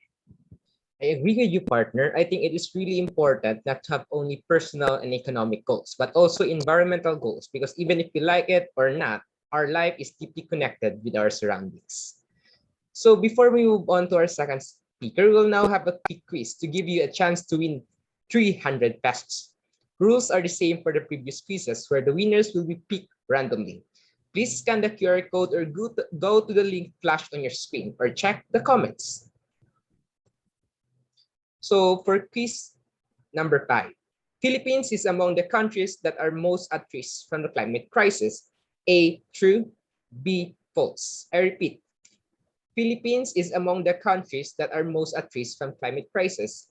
I agree with you, partner. I think it is really important not to have only personal and economic goals, but also environmental goals, because even if we like it or not, our life is deeply connected with our surroundings. So before we move on to our second speaker, we'll now have a quick quiz to give you a chance to win 300 pesos. Rules are the same for the previous quizzes, where the winners will be picked randomly. Please scan the QR code or go to the link flashed on your screen, or check the comments. So for quiz number 5, Philippines is among the countries that are most at risk from the climate crisis. A, true. B, false. I repeat, Philippines is among the countries that are most at risk from climate crisis.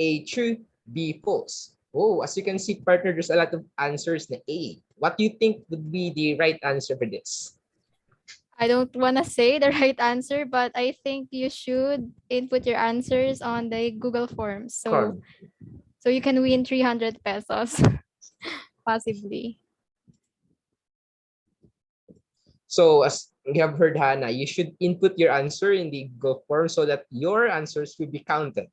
A, true. B, false. Oh, as you can see, partner, there's a lot of answers na A. What do you think would be the right answer for this? I don't want to say the right answer, but I think you should input your answers on the Google Forms. So you can win 300 pesos, possibly. So as you have heard, Hannah, you should input your answer in the Google form so that your answers will be counted.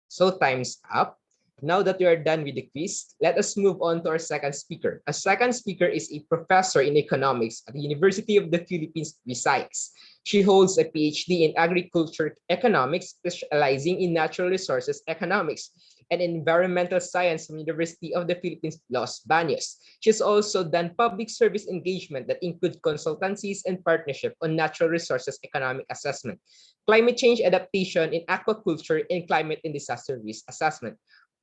So time's up. Now that we are done with the quiz, let us move on to our second speaker. A second speaker is a professor in economics at the University of the Philippines, Visayas. She holds a PhD in agriculture economics, specializing in natural resources economics, and environmental science from University of the Philippines, Los Baños. She's also done public service engagement that include consultancies and partnership on natural resources economic assessment, climate change adaptation in aquaculture, and climate and disaster risk assessment.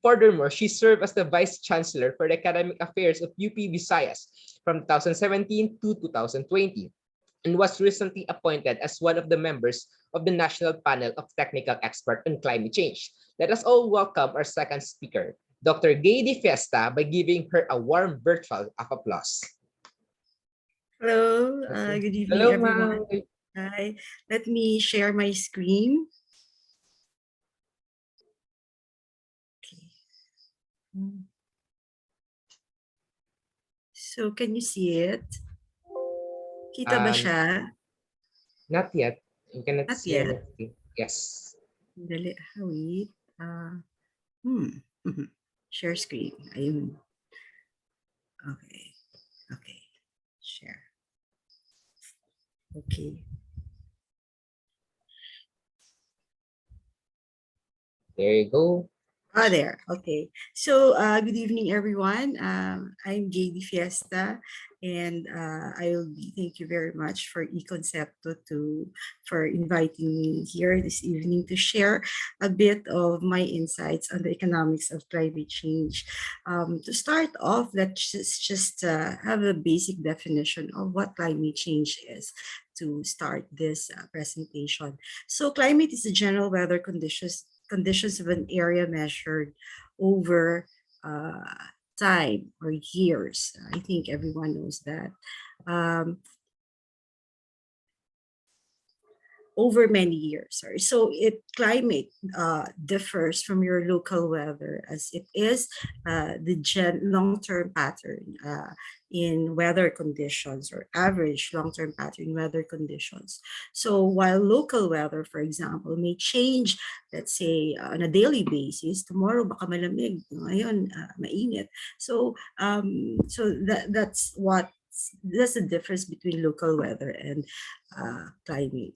Furthermore, she served as the Vice Chancellor for the Academic Affairs of UP Visayas from 2017 to 2020 and was recently appointed as one of the members of the National Panel of Technical Experts on Climate Change. Let us all welcome our second speaker, Dr. Gay Di Fiesta, by giving her a warm virtual of applause. Hello, Okay. good evening, Hello, everyone. ma'am. Hi, let me share my screen. Okay. So, can you see it? Kita ba Um, siya? Not yet. You cannot Not see yet. anything. Yes. Dali, wait. Share screen. Ayun. Okay. Okay. Share. Okay. There you go. Ah, there. Okay. So, good evening, everyone. I'm Gaby Fiesta, and thank you very much for eConcepto for inviting me here this evening to share a bit of my insights on the economics of climate change. To start off, let's just have a basic definition of what climate change is to start this presentation. So, climate is the general weather conditions of an area measured over time or years. I think everyone knows that. Over many years. Sorry. So climate differs from your local weather as it is the long-term pattern in weather conditions or average long-term pattern in weather conditions. So while local weather, for example, may change, let's say on a daily basis, tomorrow baka malamig, ngayon mainit. So that's the difference between local weather and climate.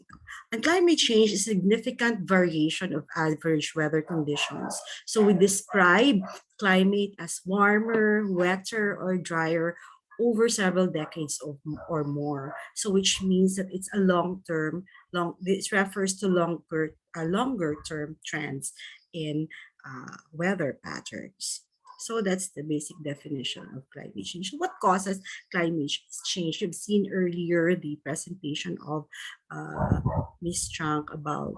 And climate change is significant variation of average weather conditions. So we describe climate as warmer, wetter, or drier over several decades or more. So which means that it's a this refers to longer term trends in weather patterns. So that's the basic definition of climate change. What causes climate change? You've seen earlier the presentation of Ms. Chang about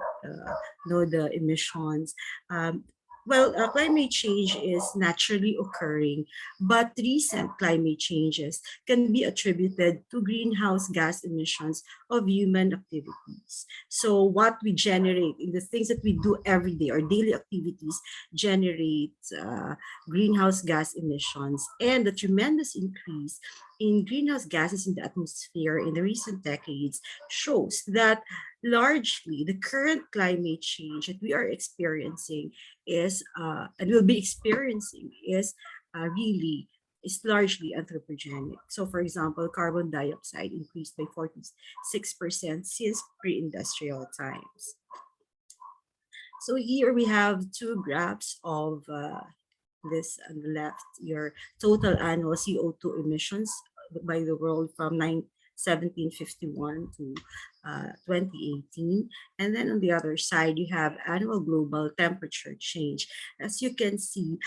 the emissions. Climate change is naturally occurring, but recent climate changes can be attributed to greenhouse gas emissions of human activities. So what we generate in the things that we do every day, our daily activities generate greenhouse gas emissions, and the tremendous increase in greenhouse gases in the atmosphere in the recent decades shows that largely the current climate change that we are experiencing is and will be experiencing is largely anthropogenic. So for example, carbon dioxide increased by 46% since pre-industrial times. So here we have two graphs of this on the left, your total annual CO2 emissions by the world from 1751 to 2018. And then on the other side, you have annual global temperature change. As you can see,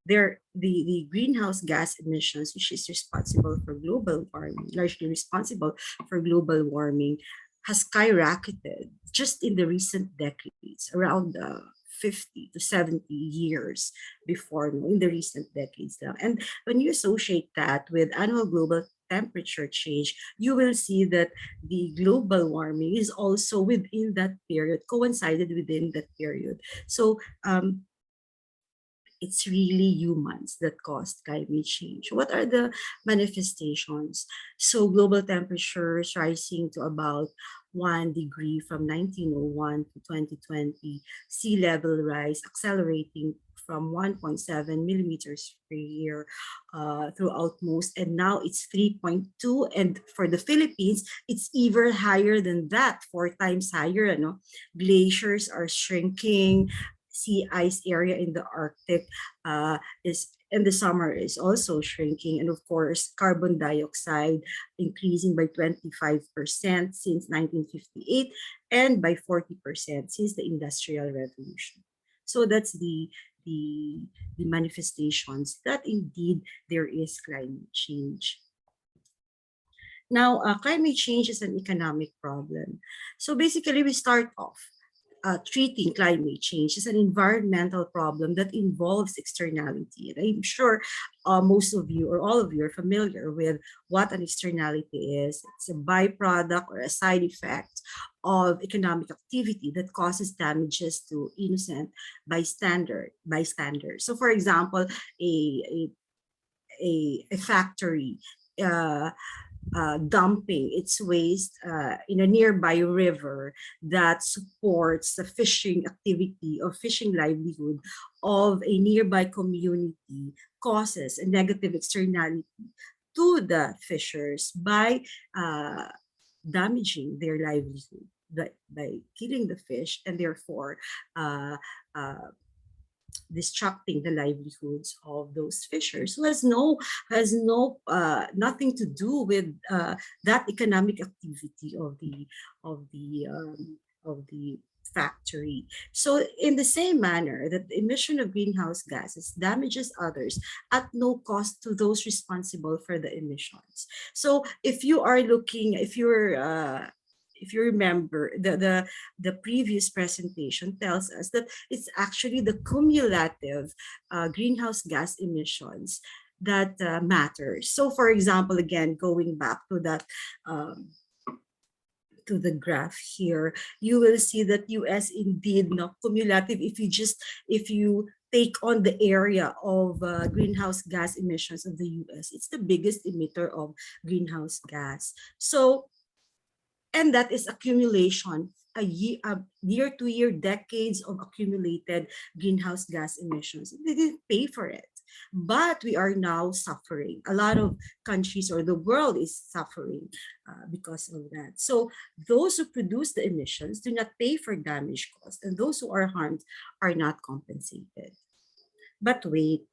the greenhouse gas emissions, which is responsible for global warming, largely responsible for global warming, has skyrocketed just in the recent decades, around 50 to 70 years before in the recent decades now. And when you associate that with annual global temperature change, you will see that the global warming is also within that period, coincided within that period. So it's really humans that caused climate change. What are the manifestations? So global temperatures rising to about 1 degree from 1901 to 2020, sea level rise accelerating from 1.7 millimeters per year throughout most, and now it's 3.2. And for the Philippines, it's even higher than that, 4 times higher. Glaciers are shrinking, sea ice area in the Arctic is in the summer is also shrinking, and of course carbon dioxide increasing by 25% since 1958 and by 40% since the Industrial Revolution. So that's the, the manifestations that indeed there is climate change. Now, climate change is an economic problem. So basically, we start off treating climate change as an environmental problem that involves externality. And I'm sure most of you or all of you are familiar with what an externality is. It's a byproduct or a side effect of economic activity that causes damages to innocent bystanders. So, for example, a factory dumping its waste in a nearby river that supports the fishing activity or fishing livelihood of a nearby community causes a negative externality to the fishers by damaging their livelihood by killing the fish, and therefore disrupting the livelihoods of those fishers who has nothing to do with that economic activity of the factory. So in the same manner that the emission of greenhouse gases damages others at no cost to those responsible for the emissions. So if you are looking, if you remember, the previous presentation tells us that it's actually the cumulative greenhouse gas emissions that matters. So for example, again, going back to that to the graph here, you will see that US indeed cumulative. If you take on the area of greenhouse gas emissions of the US, it's the biggest emitter of greenhouse gas. So, and that is accumulation, a year to year, decades of accumulated greenhouse gas emissions. They didn't pay for it, but we are now suffering. A lot of countries or the world is suffering because of that. So those who produce the emissions do not pay for damage costs, and those who are harmed are not compensated. But wait,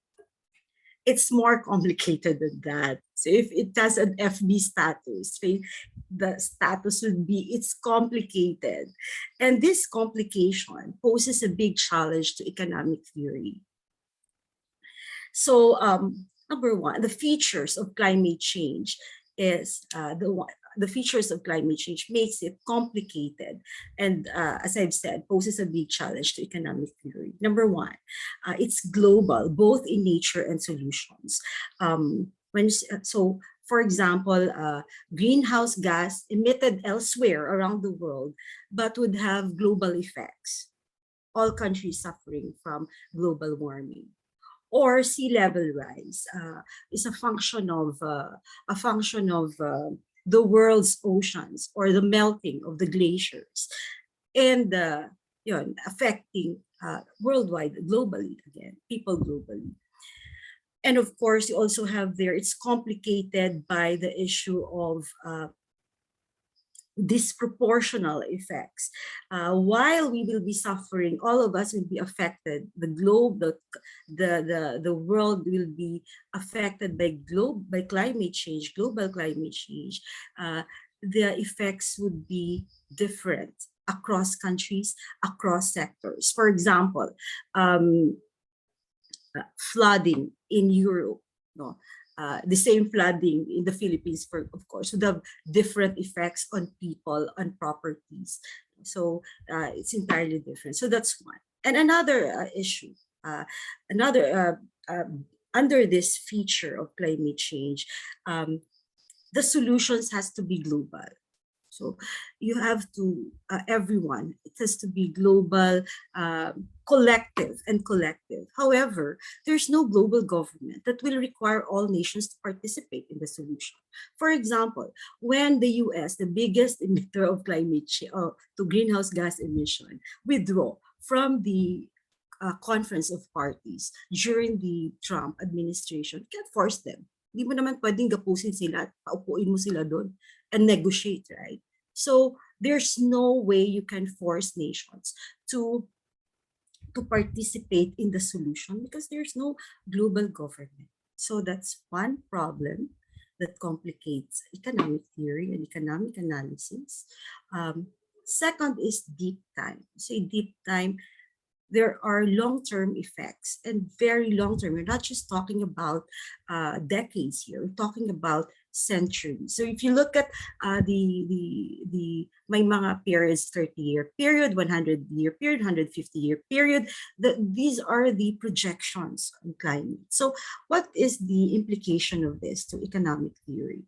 it's more complicated than that. So if it has an FB status, the status would be it's complicated. And this complication poses a big challenge to economic theory. So number one, the features of climate change is the features of climate change makes it complicated, and as I've said, poses a big challenge to economic theory. Number one, it's global, both in nature and solutions. So, for example, greenhouse gas emitted elsewhere around the world, but would have global effects. All countries suffering from global warming. Or sea level rise is a function of the world's oceans, or the melting of the glaciers, and affecting worldwide, globally, again, people globally. And of course, you also have there, it's complicated by the issue of disproportional effects. While we will be suffering, all of us will be affected. The globe, the world will be affected by climate change, global climate change. The effects would be different across countries, across sectors. For example, flooding in Europe, the same flooding in the Philippines, of course, would have different effects on people, on properties. So it's entirely different. So that's one. And another issue, under this feature of climate change, the solutions has to be global. So you have to, everyone, it has to be global, collective and collective. However, there's no global government that will require all nations to participate in the solution. For example, when the US, the biggest emitter of climate change, to greenhouse gas emission, withdraw from the conference of parties during the Trump administration, you can't force them. Hindi mo naman pwedeng gapusin sila, paupuin mo sila doon and negotiate, right? So there's no way you can force nations to participate in the solution because there's no global government. So that's one problem that complicates economic theory and economic analysis. Second is deep time. So deep time, there are long-term effects and very long-term. We're not just talking about decades here. We're talking about centuries. So if you look at the may mga periods, 30-year period, 100-year period, 150-year period, these are the projections on climate. So what is the implication of this to economic theory?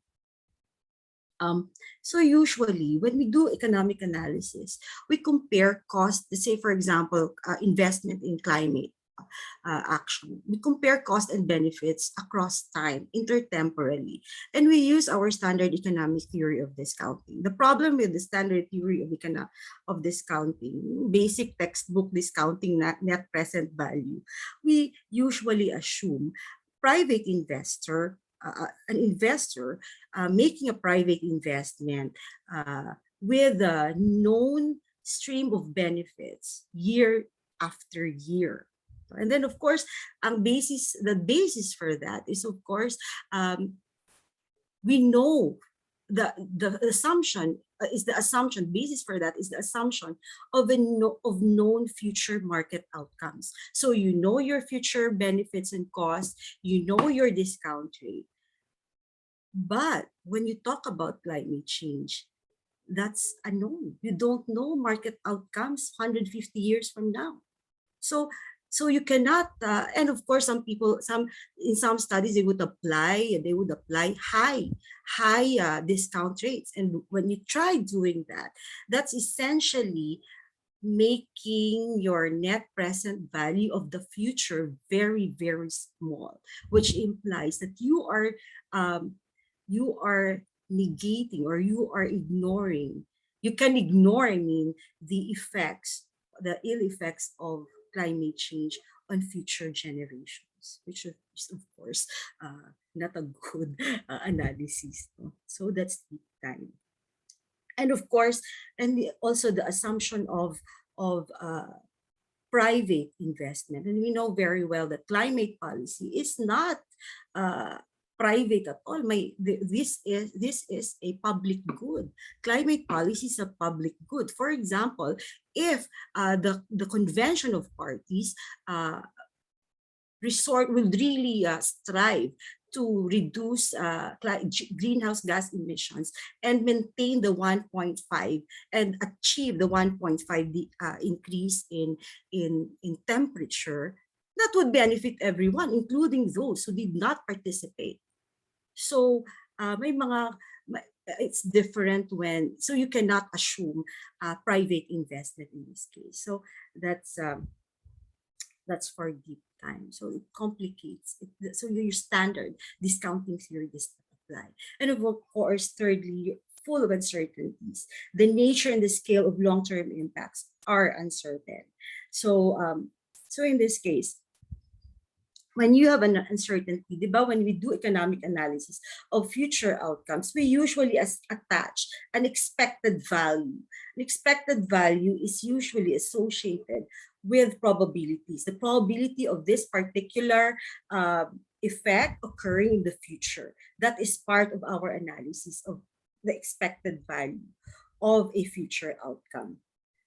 So usually when we do economic analysis, we compare cost, let's say for example, investment in climate action. We compare cost and benefits across time, intertemporally, and we use our standard economic theory of discounting. The problem with the standard theory of discounting, basic textbook discounting net present value, we usually assume private investor, an investor making a private investment with a known stream of benefits year after year. And then, of course, the basis for that is, of course, we know the assumption is the assumption, basis for that is the assumption of known future market outcomes. So you know your future benefits and costs, you know your discount rate. But when you talk about climate change, that's unknown. You don't know market outcomes 150 years from now. So you cannot, and of course, in some studies they would apply high discount rates, and when you try doing that, that's essentially making your net present value of the future very, very small, which implies that you are negating or you are ignoring. You can ignore, the ill effects of climate change on future generations, which is of course not a good analysis. So that's deep time. And of course, also the assumption of private investment. And we know very well that climate policy is not private at all. This is a public good. Climate policy is a public good. For example, if the convention of parties will really strive to reduce greenhouse gas emissions and maintain the 1.5 and achieve the 1.5 increase in temperature, that would benefit everyone, including those who did not participate. So it's different so you cannot assume private investment in this case. So that's for deep time. So it complicates it. So your standard discounting theory does not apply. And of course, thirdly, full of uncertainties. The nature and the scale of long-term impacts are uncertain. So in this case, when you have an uncertainty, when we do economic analysis of future outcomes, we usually attach an expected value. An expected value is usually associated with probabilities, the probability of this particular effect occurring in the future. That is part of our analysis of the expected value of a future outcome.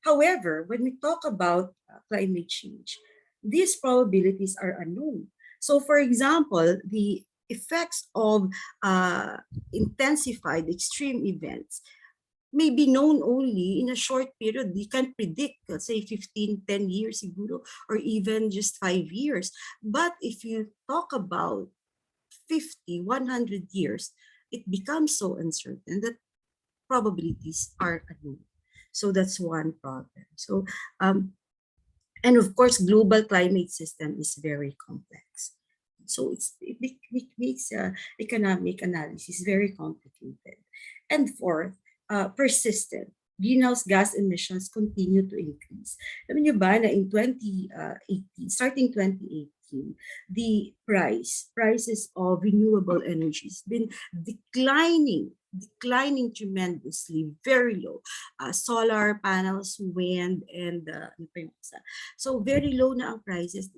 However, when we talk about climate change, these probabilities are unknown. So for example, the effects of intensified extreme events may be known only in a short period. You can predict, let's say 10 years siguro, or even just 5 years. But if you talk about 50, 100 years, it becomes so uncertain that probabilities are unknown. So that's one problem. So and of course, global climate system is very complex. So it makes economic analysis very complicated. And fourth, persistent. Greenhouse gas emissions continue to increase. Alam niyo ba na in 2018, starting 2018, the prices of renewable energy has been declining tremendously, very low. Solar panels, wind, and ano pa yung isa? So very low na ang prices.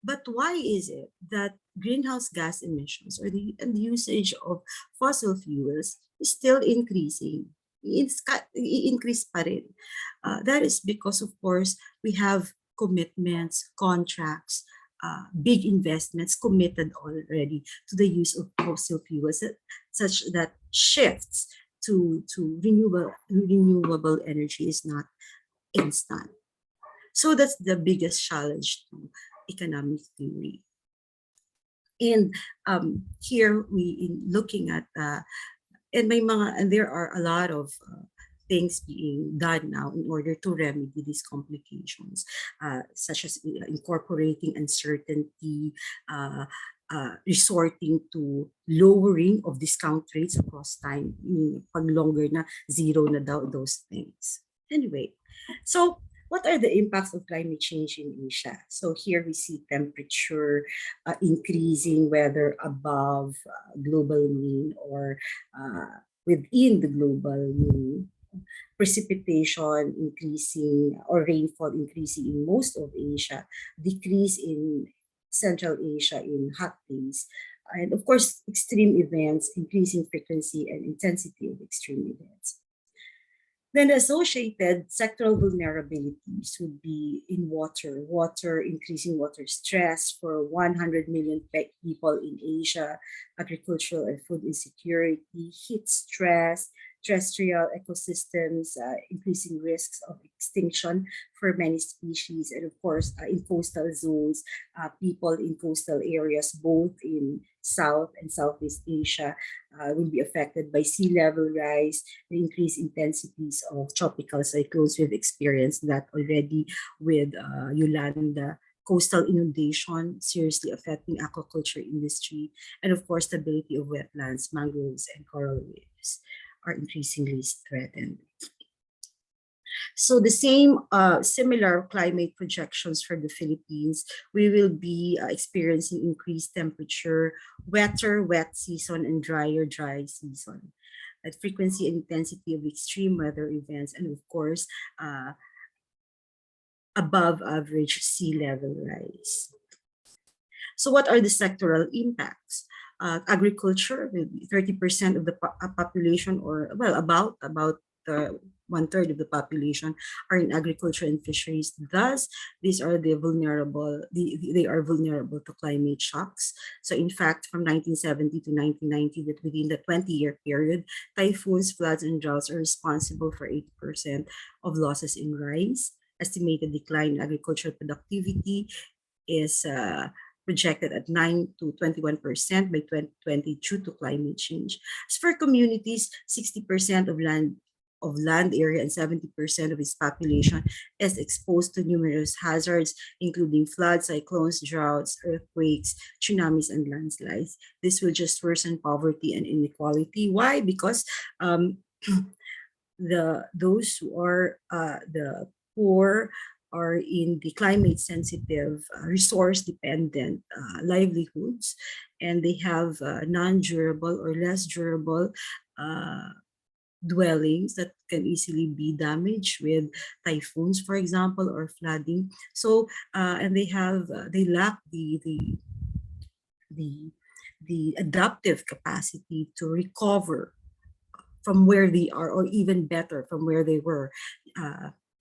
But why is it that greenhouse gas emissions or the usage of fossil fuels is still increasing? Increase pa rin. That is because, of course, we have commitments, contracts, big investments committed already to the use of fossil fuels, such that shifts to renewable energy is not instant. So that's the biggest challenge to economic theory. And here in looking at and there are a lot of things being done now in order to remedy these complications, such as incorporating uncertainty, resorting to lowering of discount rates across time. Pag longer na, zero na daw those things. Anyway, so what are the impacts of climate change in Asia? So here we see temperature increasing, whether above global mean or within the global mean. Precipitation increasing or rainfall increasing in most of Asia, decrease in Central Asia in hot days, and of course, extreme events, increasing frequency and intensity of extreme events. Then the associated sectoral vulnerabilities would be in water, increasing water stress for 100 million people in Asia, agricultural and food insecurity, heat stress, terrestrial ecosystems, increasing risks of extinction for many species, and of course, in coastal zones, people in coastal areas, both in South and Southeast Asia, will be affected by sea level rise, the increased intensities of tropical cyclones. We've experienced that already with Yolanda, coastal inundation seriously affecting aquaculture industry, and of course, stability of wetlands, mangroves, and coral reefs are increasingly threatened. So the similar climate projections for the Philippines, we will be experiencing increased temperature, wetter wet season, and drier dry season. At frequency and intensity of extreme weather events, and of course, above average sea level rise. So what are the sectoral impacts? Agriculture will be 30% of the population, or well, about 1/3 of the population are in agriculture and fisheries. Thus, these are the vulnerable. They are vulnerable to climate shocks. So, in fact, from 1970 to 1990, that within the 20-year period, typhoons, floods, and droughts are responsible for 80% of losses in rice. Estimated decline in agricultural productivity is projected at 9 to 21% by 2020 due to climate change. As for communities, 60% of land area and 70% of its population is exposed to numerous hazards, including floods, cyclones, droughts, earthquakes, tsunamis, and landslides. This will just worsen poverty and inequality. Why? Because those who are the poor are in the climate sensitive, resource dependent livelihoods, and they have non-durable or less durable dwellings that can easily be damaged with typhoons, for example, or flooding. So and they lack the adaptive capacity to recover from where they are, or even better from where they were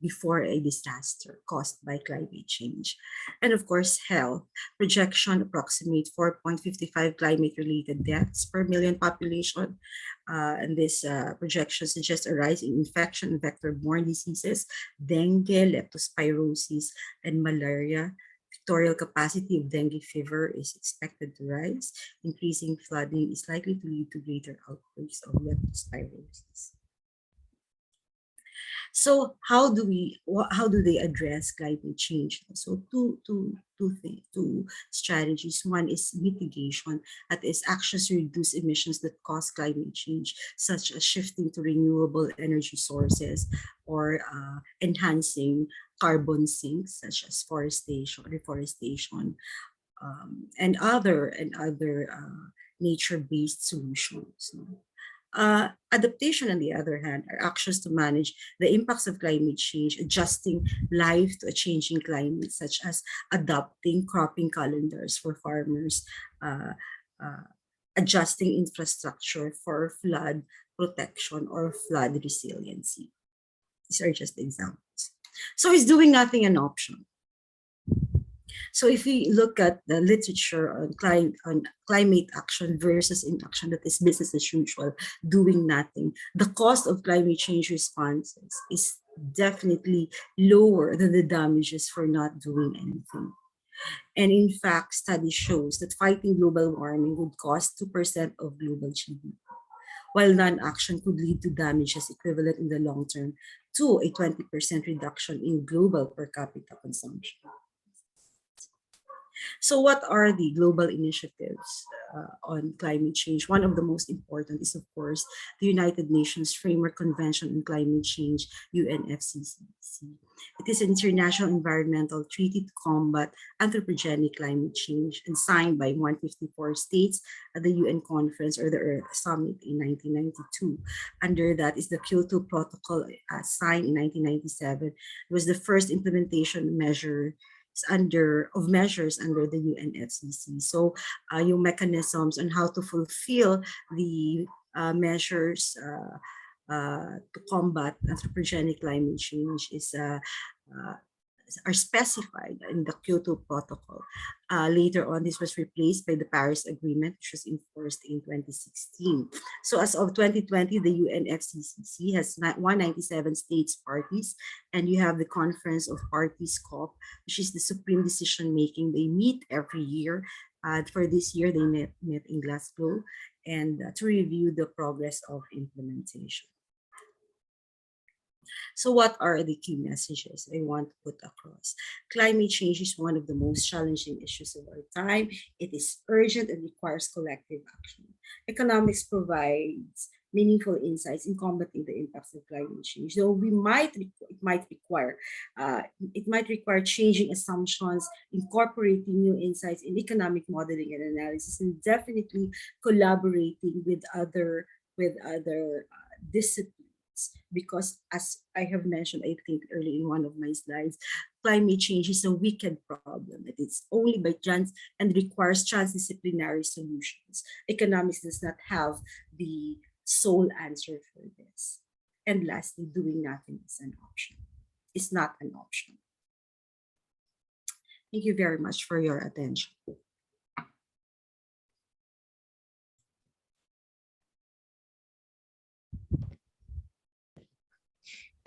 before a disaster caused by climate change. And of course, health. Projection approximate 4.55 climate-related deaths per million population. And this projection suggests a rise in infection and vector-borne diseases, dengue, leptospirosis, and malaria. vectorial capacity of dengue fever is expected to rise. Increasing flooding is likely to lead to greater outbreaks of leptospirosis. So how do they address climate change? So two strategies. One is mitigation, that is actions to reduce emissions that cause climate change, such as shifting to renewable energy sources or enhancing carbon sinks, such as reforestation, and other nature-based solutions. No? Adaptation, on the other hand, are actions to manage the impacts of climate change, adjusting life to a changing climate, such as adopting cropping calendars for farmers, uh, uh, adjusting infrastructure for flood protection or flood resiliency. These are just examples. So is doing nothing an option? So if we look at the literature on climate action versus inaction, that is business as usual, doing nothing, the cost of climate change responses is definitely lower than the damages for not doing anything. And in fact, study shows that fighting global warming would cost 2% of global GDP, while non-action could lead to damages equivalent in the long term to a 20% reduction in global per capita consumption. So what are the global initiatives on climate change? One of the most important is, of course, the United Nations Framework Convention on Climate Change, UNFCCC. It is an international environmental treaty to combat anthropogenic climate change and signed by 154 states at the UN Conference or the Earth Summit in 1992. Under that is the Kyoto Protocol signed in 1997. It was the first implementation measures under the UNFCCC. So yung mechanisms on how to fulfill the measures to combat anthropogenic climate change are specified in the Kyoto Protocol. Later on, this was replaced by the Paris Agreement, which was enforced in 2016. So as of 2020, the UNFCCC has 197 states parties, and you have the Conference of Parties COP, which is the supreme decision making. They meet every year. For this year, they met in Glasgow and to review the progress of implementation. So what are the key messages I want to put across? Climate change is one of the most challenging issues of our time. It is urgent and requires collective action. Economics provides meaningful insights in combating the impacts of climate change. Though it might require changing assumptions, incorporating new insights in economic modeling and analysis, and definitely collaborating with other disciplines. Because as I have mentioned, I think early in one of my slides, climate change is a wicked problem. It is only by chance and requires transdisciplinary solutions. Economics does not have the sole answer for this. And lastly, doing nothing is an option. It's not an option. Thank you very much for your attention.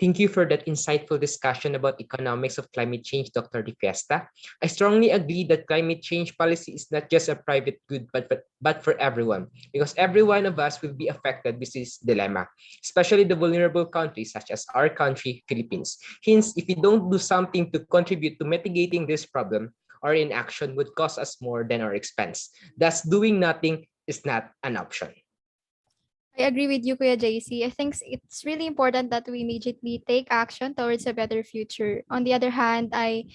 Thank you for that insightful discussion about economics of climate change, Dr. Di Fiesta. I strongly agree that climate change policy is not just a private good, but for everyone, because every one of us will be affected with this dilemma, especially the vulnerable countries such as our country, Philippines. Hence, if we don't do something to contribute to mitigating this problem, our inaction would cost us more than our expense. Thus, doing nothing is not an option. I agree with you, Kuya JC. I think it's really important that we immediately take action towards a better future. On the other hand, I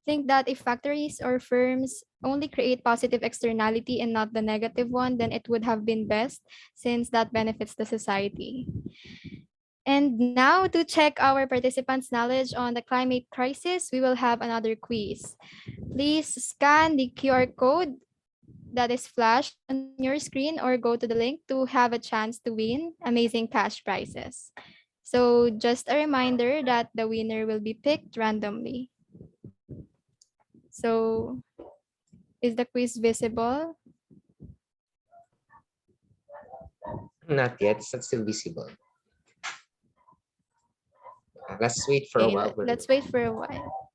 think that if factories or firms only create positive externality and not the negative one, then it would have been best since that benefits the society. And now to check our participants' knowledge on the climate crisis, we will have another quiz. Please scan the QR code that is flashed on your screen or go to the link to have a chance to win amazing cash prizes. So just a reminder that the winner will be picked randomly. So is the quiz visible? Not yet, it's not still visible. Let's wait for a Okay, while. let's wait for a while.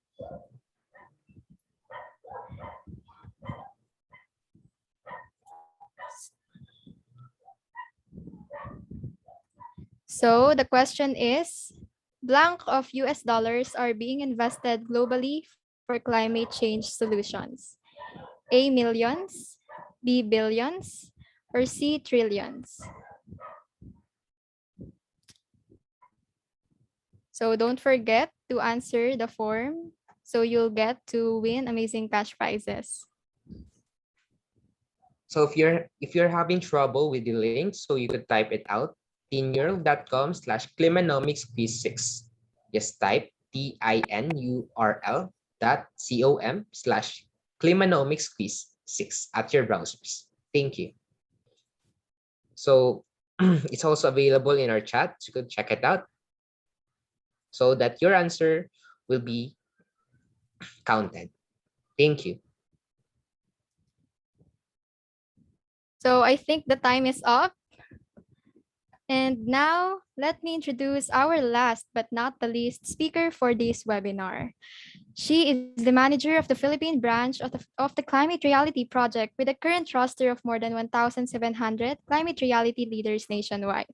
So the question is, blank of US dollars are being invested globally for climate change solutions. A millions, B billions, or C trillions. So don't forget to answer the form so you'll get to win amazing cash prizes. So if you're having trouble with the link, so you could type it out, tinurl.com/Klimanomiks quiz 6. Just type tinurl.com/Klimanomiks quiz 6 at your browsers. Thank you. So it's also available in our chat, so you could check it out so that your answer will be counted. Thank you. So I think the time is up. And now, let me introduce our last but not the least speaker for this webinar. She is the manager of the Philippine branch of the Climate Reality Project with a current roster of more than 1,700 climate reality leaders nationwide.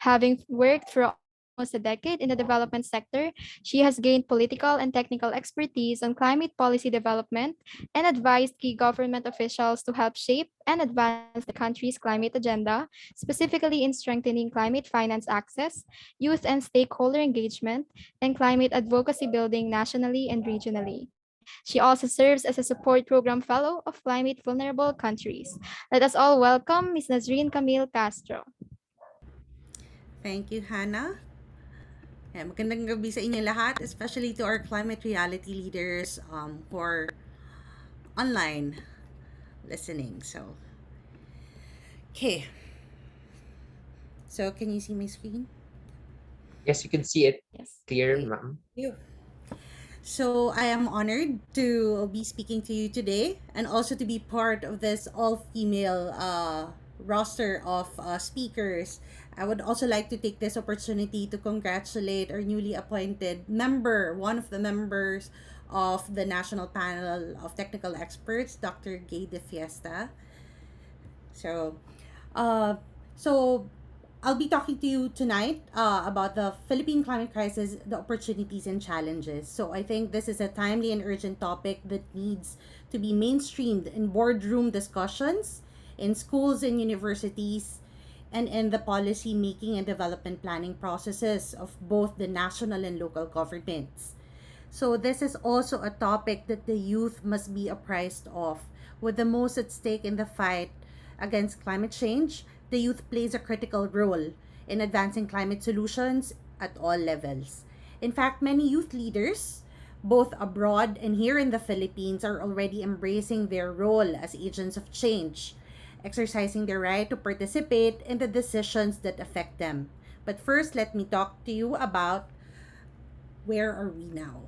Having worked for almost a decade in the development sector, she has gained political and technical expertise on climate policy development and advised key government officials to help shape and advance the country's climate agenda, specifically in strengthening climate finance access, youth and stakeholder engagement, and climate advocacy building nationally and regionally. She also serves as a support program fellow of climate vulnerable countries. Let us all welcome Ms. Nazreen Camille Castro. Thank you, Hannah. Magandang gabi sa inyo lahat, especially to our climate reality leaders who are online listening. Okay. So, can you see my screen? Yes, you can see it Yes. clear, Okay. ma'am. So, I am honored to be speaking to you today and also to be part of this all-female roster of speakers. I would also like to take this opportunity to congratulate our newly appointed member, one of the members of the National Panel of Technical Experts, Dr. Gay De Fiesta. So, uh, so I'll be talking to you tonight about the Philippine climate crisis, the opportunities and challenges. So I think this is a timely and urgent topic that needs to be mainstreamed in boardroom discussions, in schools and universities, and in the policy making and development planning processes of both the national and local governments. So this is also a topic that the youth must be apprised of. With the most at stake in the fight against climate change, the youth plays a critical role in advancing climate solutions at all levels. In fact, many youth leaders, both abroad and here in the Philippines, are already embracing their role as agents of change, exercising their right to participate in the decisions that affect them. But first, let me talk to you about where are we now.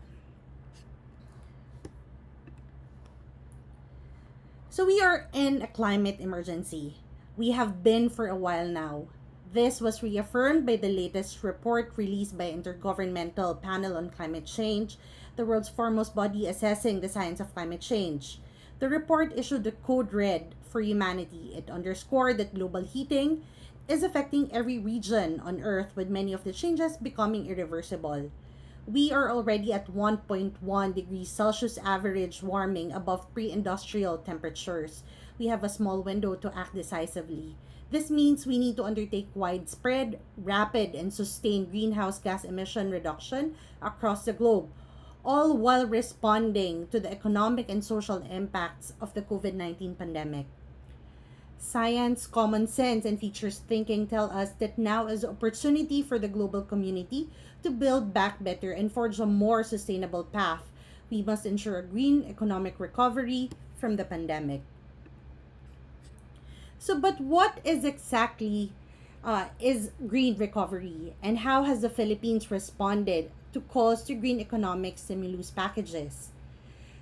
So we are in a climate emergency. We have been for a while now. This was reaffirmed by the latest report released by Intergovernmental Panel on Climate Change, the world's foremost body assessing the science of climate change. The report issued a code red for humanity. It underscored that global heating is affecting every region on Earth, with many of the changes becoming irreversible. We are already at 1.1 degrees Celsius average warming above pre-industrial temperatures. We have a small window to act decisively. This means we need to undertake widespread, rapid, and sustained greenhouse gas emission reduction across the globe, all while responding to the economic and social impacts of the COVID-19 pandemic. Science, common sense, and futures thinking tell us that now is an opportunity for the global community to build back better and forge a more sustainable path. We must ensure a green economic recovery from the pandemic. So, but what is exactly is green recovery, and how has the Philippines responded to calls to green economic stimulus packages?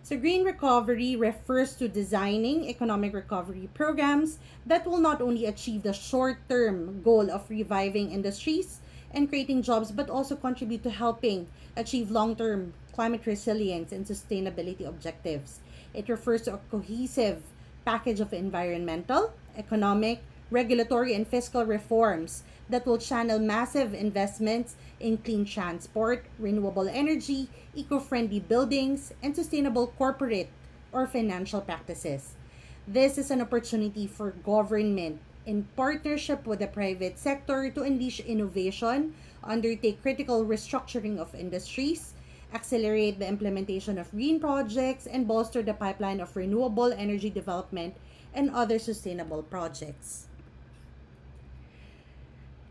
So, green recovery refers to designing economic recovery programs that will not only achieve the short term goal of reviving industries and creating jobs, but also contribute to helping achieve long term climate resilience and sustainability objectives. It refers to a cohesive package of environmental, economic, regulatory, and fiscal reforms that will channel massive investments in clean transport, renewable energy, eco-friendly buildings, and sustainable corporate or financial practices. This is an opportunity for government in partnership with the private sector to unleash innovation, undertake critical restructuring of industries, accelerate the implementation of green projects, and bolster the pipeline of renewable energy development and other sustainable projects.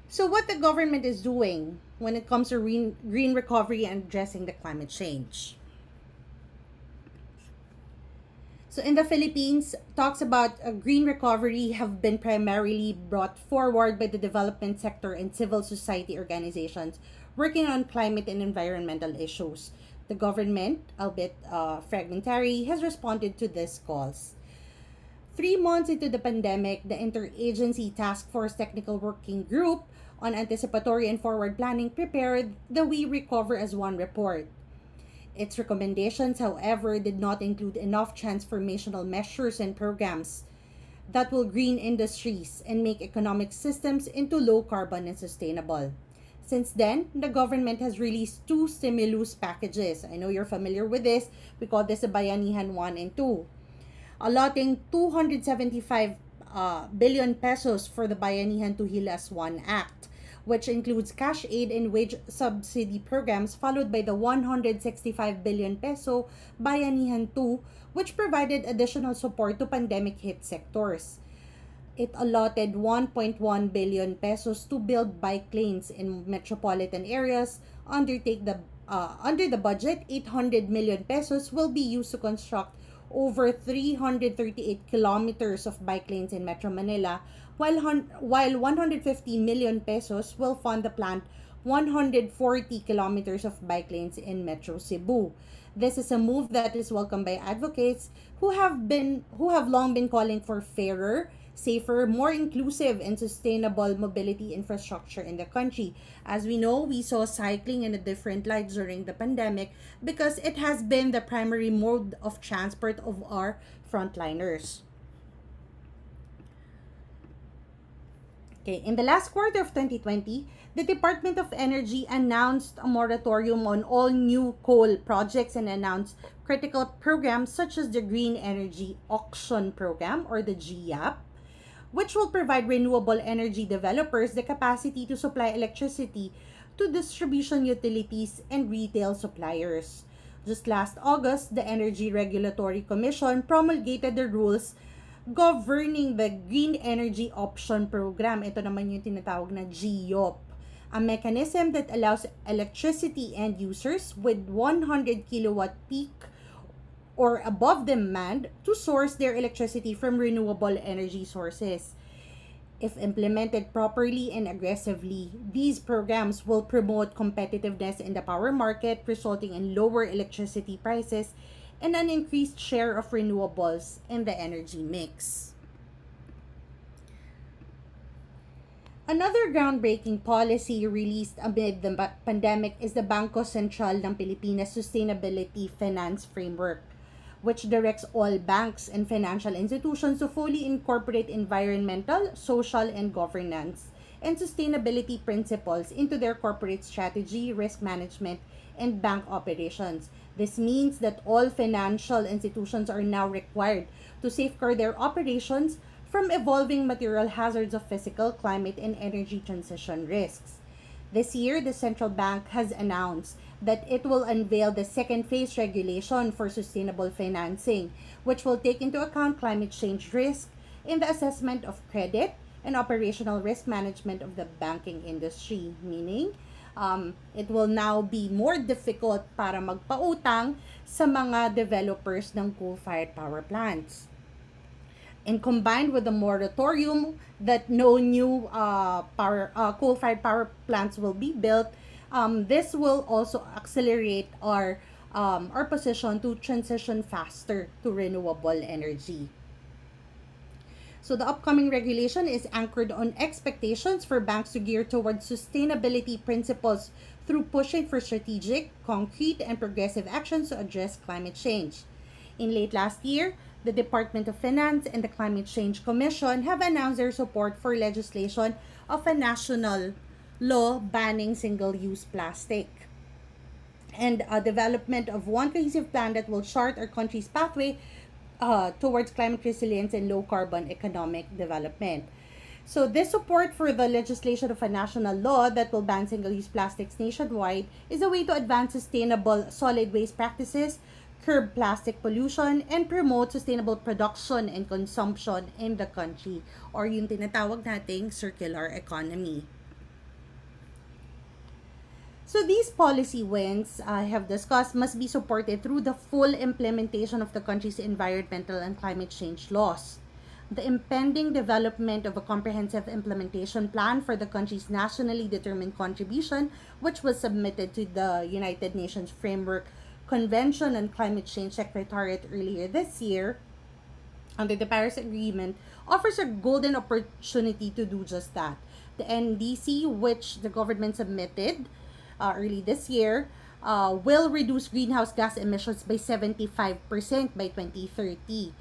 So, what the government is doing when it comes to green recovery and addressing the climate change? So in the Philippines, talks about a green recovery have been primarily brought forward by the development sector and civil society organizations working on climate and environmental issues. The government, albeit fragmentary, has responded to these calls. 3 months into the pandemic, the Interagency Task Force Technical Working Group on Anticipatory and Forward Planning prepared the We Recover as One report. Its recommendations, however, did not include enough transformational measures and programs that will green industries and make economic systems into low carbon and sustainable. Since then, the government has released two stimulus packages. I know you're familiar with this. We call this the Bayanihan 1 and 2, allotting 275 billion pesos for the Bayanihan to Hilas 1 Act, which includes cash aid and wage subsidy programs, followed by the 165 billion peso Bayanihan 2, which provided additional support to pandemic hit sectors. It allotted 1.1 billion pesos to build bike lanes in metropolitan areas. Under the budget, 800 million pesos will be used to construct over 338 kilometers of bike lanes in Metro Manila, while 150 million pesos will fund the planned 140 kilometers of bike lanes in Metro Cebu. This is a move that is welcomed by advocates who have long been calling for fairer, safer, more inclusive, and sustainable mobility infrastructure in the country. As we know, we saw cycling in a different light during the pandemic because it has been the primary mode of transport of our frontliners. Okay, in the last quarter of 2020, the Department of Energy announced a moratorium on all new coal projects and announced critical programs such as the Green Energy Auction Program or the GIAP, which will provide renewable energy developers the capacity to supply electricity to distribution utilities and retail suppliers. Just last August, the Energy Regulatory Commission promulgated the rules governing the Green Energy Option Program. Ito naman yung tinatawag na GIOP, a mechanism that allows electricity end users with 100 kilowatt peak or above demand to source their electricity from renewable energy sources. If implemented properly and aggressively, these programs will promote competitiveness in the power market, resulting in lower electricity prices and an increased share of renewables in the energy mix. Another groundbreaking policy released amid the pandemic is the Bangko Sentral ng Pilipinas Sustainability Finance Framework, which directs all banks and financial institutions to fully incorporate environmental, social, and governance and sustainability principles into their corporate strategy, risk management, and bank operations. This means that all financial institutions are now required to safeguard their operations from evolving material hazards of physical, climate, and energy transition risks. This year, the central bank has announced that it will unveil the second phase regulation for sustainable financing, which will take into account climate change risk in the assessment of credit and operational risk management of the banking industry, meaning it will now be more difficult para magpautang sa mga developers ng coal-fired power plants. And combined with the moratorium that no new coal-fired power plants will be built, this will also accelerate our position to transition faster to renewable energy. So the upcoming regulation is anchored on expectations for banks to gear towards sustainability principles through pushing for strategic, concrete, and progressive actions to address climate change. In late last year, The Department of Finance and the Climate Change Commission have announced their support for legislation of a national law banning single-use plastic and a development of one cohesive plan that will chart our country's pathway towards climate resilience and low carbon economic development. So, this support for the legislation of a national law that will ban single use plastics nationwide is a way to advance sustainable solid waste practices, curb plastic pollution, and promote sustainable production and consumption in the country, or yung tinatawag nating circular economy. So these policy wins I have discussed must be supported through the full implementation of the country's environmental and climate change laws. The impending development of a comprehensive implementation plan for the country's nationally determined contribution, which was submitted to the United Nations Framework Convention on Climate Change Secretariat earlier this year, under the Paris Agreement, offers a golden opportunity to do just that. The NDC, which the government submitted early this year, will reduce greenhouse gas emissions by 75% by 2030.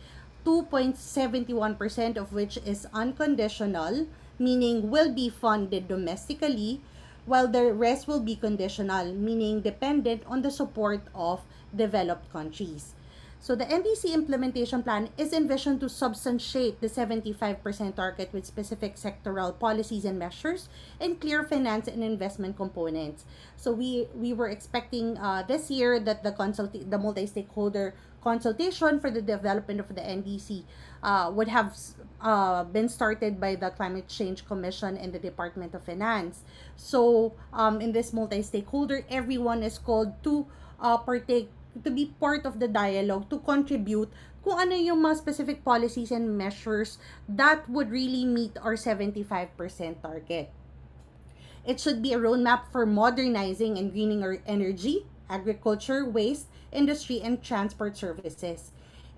2.71% of which is unconditional, meaning will be funded domestically, while the rest will be conditional, meaning dependent on the support of developed countries. So the NDC implementation plan is envisioned to substantiate the 75% target with specific sectoral policies and measures and clear finance and investment components. So we were expecting this year that the multi-stakeholder consultation for the development of the NDC would have been started by the Climate Change Commission and the Department of Finance. So in this multi-stakeholder, everyone is called to partake, to be part of the dialogue, to contribute kung ano yung mga specific policies and measures that would really meet our 75% target. It should be a roadmap for modernizing and greening our energy, agriculture, waste, industry, and transport services.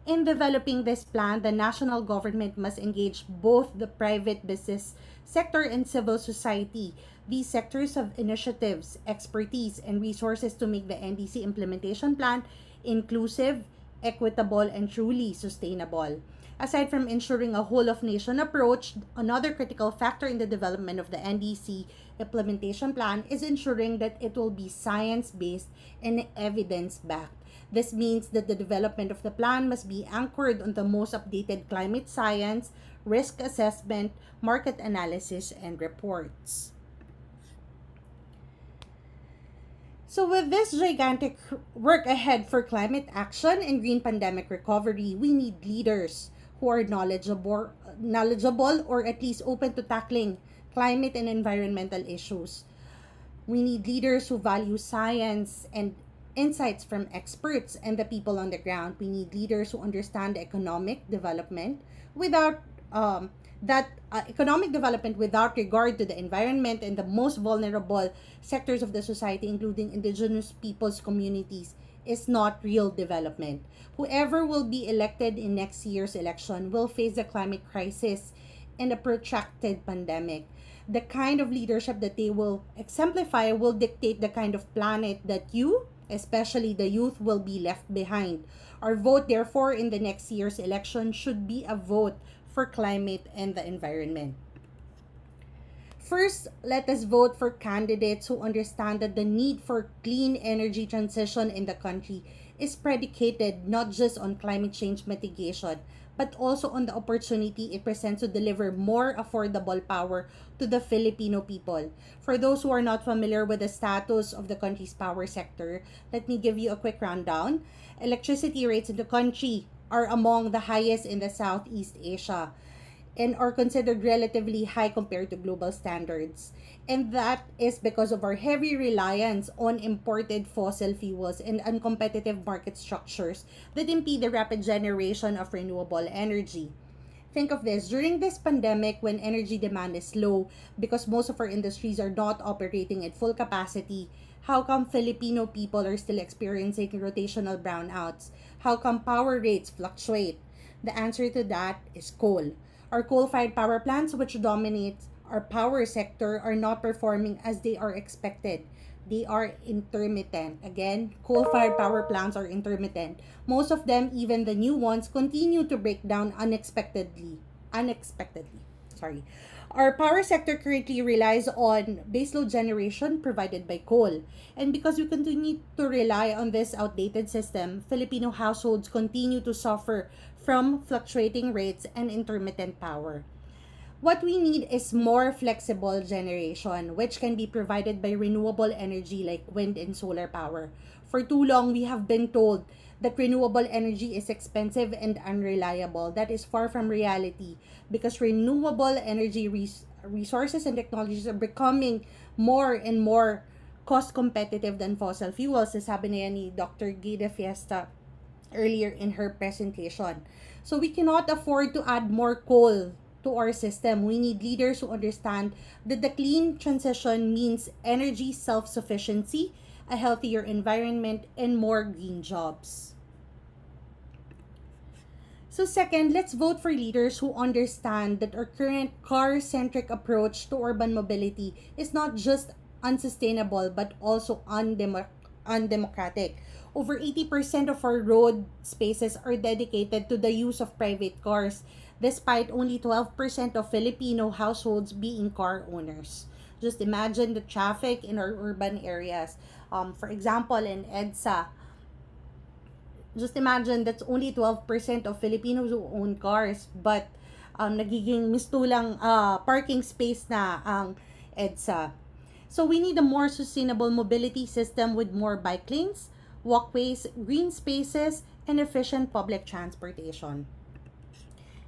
In developing this plan, the national government must engage both the private business sector and civil society. These sectors have initiatives, expertise, and resources to make the NDC implementation plan inclusive, equitable, and truly sustainable. Aside from ensuring a whole of nation approach, another critical factor in the development of the NDC implementation plan is ensuring that it will be science based and evidence backed. This means that the development of the plan must be anchored on the most updated climate science, risk assessment, market analysis, and reports. So with this gigantic work ahead for climate action and green pandemic recovery, we need leaders who are knowledgeable or at least open to tackling climate and environmental issues. We need leaders who value science and insights from experts and the people on the ground. We need leaders who understand economic development without economic development without regard to the environment and the most vulnerable sectors of the society, including indigenous peoples communities, is not real development. Whoever will be elected in next year's election will face the climate crisis and a protracted pandemic. The kind of leadership that they will exemplify will dictate the kind of planet that you, especially the youth, will be left behind. Our vote, therefore, in the next year's election should be a vote for climate and the environment. First, let us vote for candidates who understand that the need for clean energy transition in the country is predicated not just on climate change mitigation, but also on the opportunity it presents to deliver more affordable power to the Filipino people. For those who are not familiar with the status of the country's power sector, let me give you a quick rundown. Electricity rates in the country are among the highest in the Southeast Asia and are considered relatively high compared to global standards. And that is because of our heavy reliance on imported fossil fuels and uncompetitive market structures that impede the rapid generation of renewable energy. Think of this, during this pandemic when energy demand is low because most of our industries are not operating at full capacity, how come Filipino people are still experiencing rotational brownouts? How come power rates fluctuate? The answer to that is coal. Our coal-fired power plants, which dominate our power sector, are not performing as they are expected. they are intermittent. Again, coal-fired power plants are intermittent. Most of them, even the new ones, continue to break down unexpectedly. Sorry. Our power sector currently relies on baseload generation provided by coal. And because we continue to rely on this outdated system, Filipino households continue to suffer from fluctuating rates and intermittent power. What we need is more flexible generation, which can be provided by renewable energy like wind and solar power. For too long, we have been told that renewable energy is expensive and unreliable. That is far from reality because renewable energy resources and technologies are becoming more and more cost competitive than fossil fuels, as sabi niya ni Dr. Gida Fiesta earlier in her presentation. So we cannot afford to add more coal to our system. We need leaders who understand that the clean transition means energy self-sufficiency, a healthier environment, and more green jobs. So second, let's vote for leaders who understand that our current car-centric approach to urban mobility is not just unsustainable but also undemocratic. Over 80% of our road spaces are dedicated to the use of private cars, despite only 12% of Filipino households being car owners. Just imagine the traffic in our urban areas. For example, in EDSA, just imagine that's only 12% of Filipinos who own cars, but nagiging mistulang parking space na ang EDSA. So we need a more sustainable mobility system with more bike lanes, walkways, green spaces, and efficient public transportation.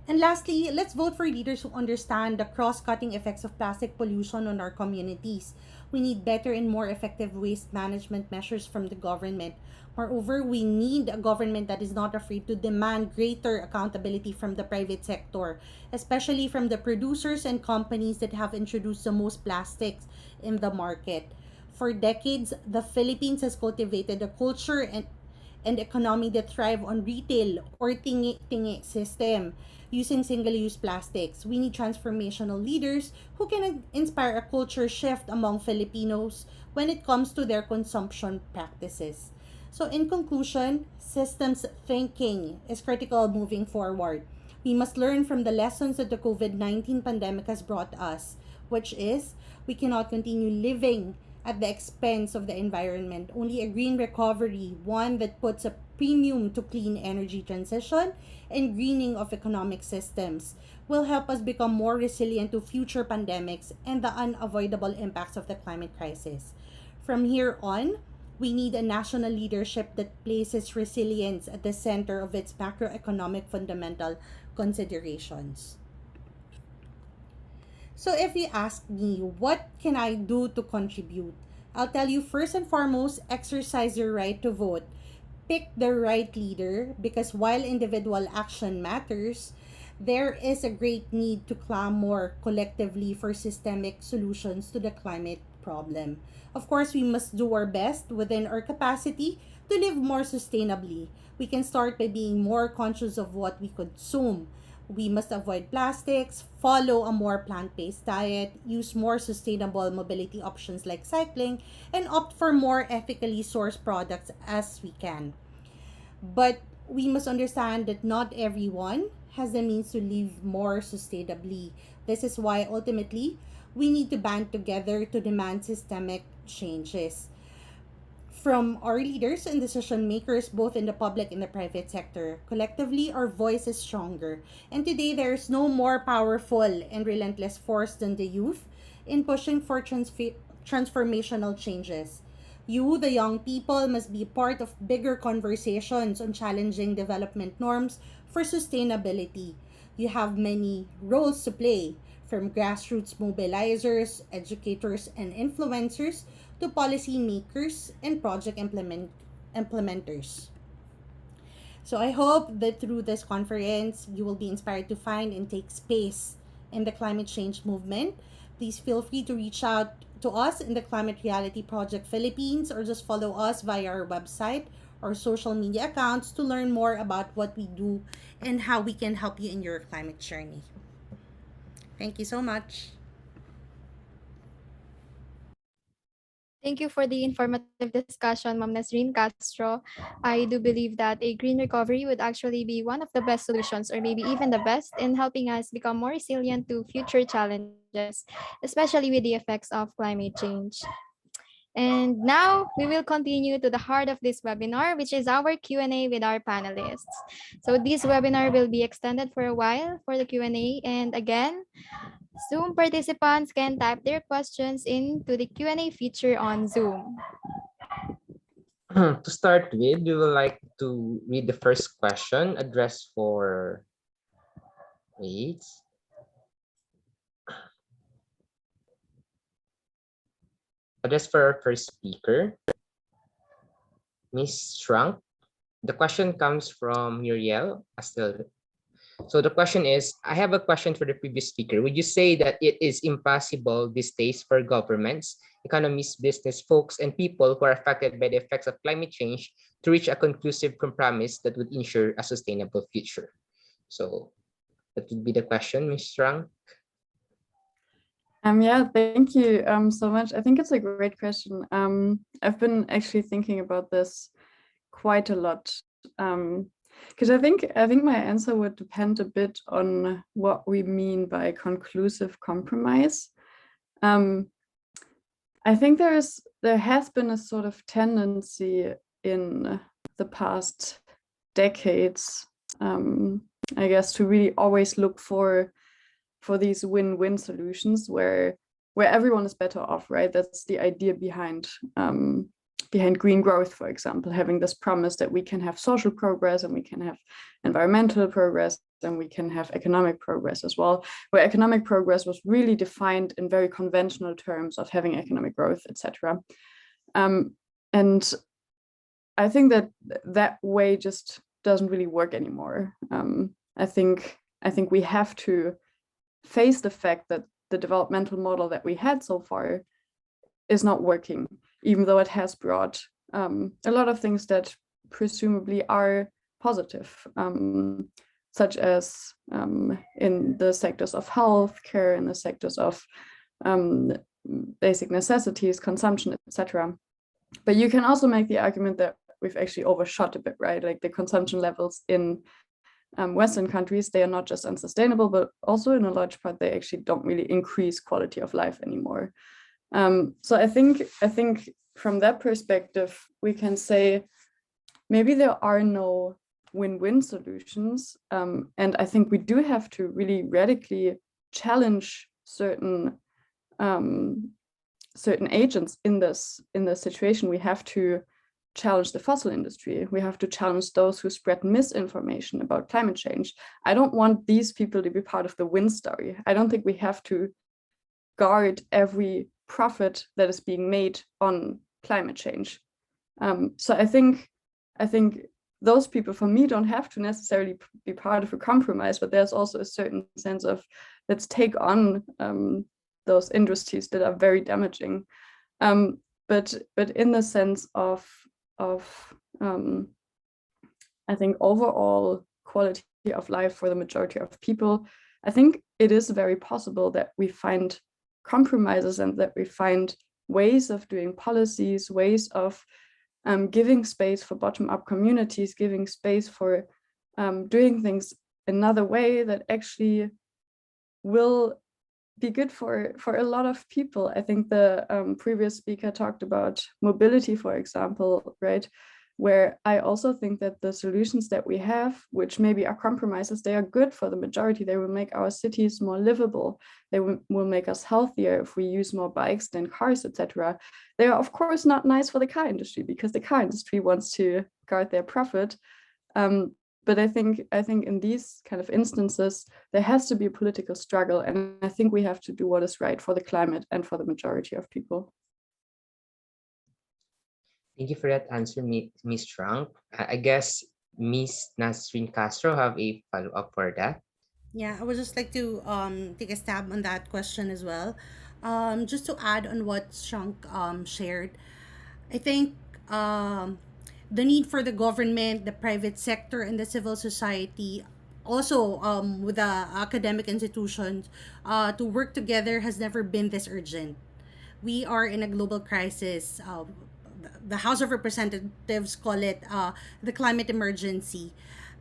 And lastly, let's vote for leaders who understand the cross-cutting effects of plastic pollution on our communities. We need better and more effective waste management measures from the government. Moreover, we need a government that is not afraid to demand greater accountability from the private sector, especially from the producers and companies that have introduced the most plastics in the market. For decades, the Philippines has cultivated a culture and economy that thrive on retail or tingi-tingi system using single-use plastics. We need transformational leaders who can inspire a culture shift among Filipinos when it comes to their consumption practices. So in conclusion, systems thinking is critical moving forward. We must learn from the lessons that the COVID-19 pandemic has brought us, which is we cannot continue living at the expense of the environment. Only a green recovery, one that puts a premium to clean energy transition and greening of economic systems, will help us become more resilient to future pandemics and the unavoidable impacts of the climate crisis. From here on, we need a national leadership that places resilience at the center of its macroeconomic fundamental considerations. So if you ask me, what can I do to contribute? I'll tell you first and foremost, exercise your right to vote. Pick the right leader because while individual action matters, there is a great need to clamor collectively for systemic solutions to the climate problem. Of course, we must do our best within our capacity to live more sustainably. We can start by being more conscious of what we consume. We must avoid plastics, follow a more plant based diet, use more sustainable mobility options like cycling, and opt for more ethically sourced products as we can. But we must understand that not everyone has the means to live more sustainably. This is why ultimately we need to band together to demand systemic changes from our leaders and decision makers, both in the public and the private sector. Collectively, our voice is stronger. And today, there is no more powerful and relentless force than the youth in pushing for transformational changes. You, the young people, must be part of bigger conversations on challenging development norms for sustainability. You have many roles to play, from grassroots mobilizers, educators, and influencers to policymakers and project implementers. So I hope that through this conference, you will be inspired to find and take space in the climate change movement. Please feel free to reach out to us in the Climate Reality Project Philippines or just follow us via our website or social media accounts to learn more about what we do and how we can help you in your climate journey. Thank you so much. Thank you for the informative discussion, Ma'am Nasreen Castro. I do believe that a green recovery would actually be one of the best solutions, or maybe even the best, in helping us become more resilient to future challenges, especially with the effects of climate change. And now we will continue to the heart of this webinar, which is our Q&A with our panelists. So this webinar will be extended for a while for the Q&A. And again, Zoom participants can type their questions into the Q&A feature on Zoom. To start with, we would like to read the first question addressed for, wait, addressed for our first speaker, Miss Shrunk. The question comes from Muriel Astil. So the question is, I have a question for the previous speaker. Would you say that it is impossible these days for governments, economists, business folks, and people who are affected by the effects of climate change to reach a conclusive compromise that would ensure a sustainable future? So that would be the question, Ms. Strang. Yeah, thank you so much. I think it's a great question. I've been actually thinking about this quite a lot. Because I think my answer would depend a bit on what we mean by conclusive compromise. I think there has been a sort of tendency in the past decades, I guess, to really always look for these win-win solutions where everyone is better off, right? That's the idea behind green growth, for example, having this promise that we can have social progress and we can have environmental progress and we can have economic progress as well, where economic progress was really defined in very conventional terms of having economic growth, etc. And I think that way just doesn't really work anymore. I think we have to face the fact that the developmental model that we had so far is not working, even though it has brought a lot of things that presumably are positive, such as in the sectors of healthcare, in the sectors of basic necessities, consumption, etc. But you can also make the argument that we've actually overshot a bit, right? Like the consumption levels in Western countries, they are not just unsustainable, but also in a large part, they actually don't really increase quality of life anymore. So I think from that perspective, we can say maybe there are no win-win solutions. And I think we do have to really radically challenge certain agents in this situation. We have to challenge the fossil industry. We have to challenge those who spread misinformation about climate change. I don't want these people to be part of the win story. I don't think we have to guard every profit that is being made on climate change. So I think those people, for me, don't have to necessarily be part of a compromise, but there's also a certain sense of let's take on those industries that are very damaging. But in the sense of I think overall quality of life for the majority of people, I think it is very possible that we find compromises and that we find ways of doing policies, ways of giving space for bottom-up communities, giving space for doing things another way that actually will be good for a lot of people. I think the previous speaker talked about mobility, for example, right? Where I also think that the solutions that we have, which maybe are compromises, they are good for the majority. They will make our cities more livable. They will make us healthier if we use more bikes than cars, etc. They are, of course, not nice for the car industry because the car industry wants to guard their profit. But I think in these kind of instances, there has to be a political struggle. And I think we have to do what is right for the climate and for the majority of people. Thank you for that answer, Ms. Trunk. I guess Ms. Nasrin Castro have a follow-up for that. Yeah, I would just like to take a stab on that question as well. Just to add on what Shank shared, I think the need for the government, the private sector, and the civil society, also with the academic institutions, to work together has never been this urgent. we are in a global crisis. The House of Representatives call it the climate emergency.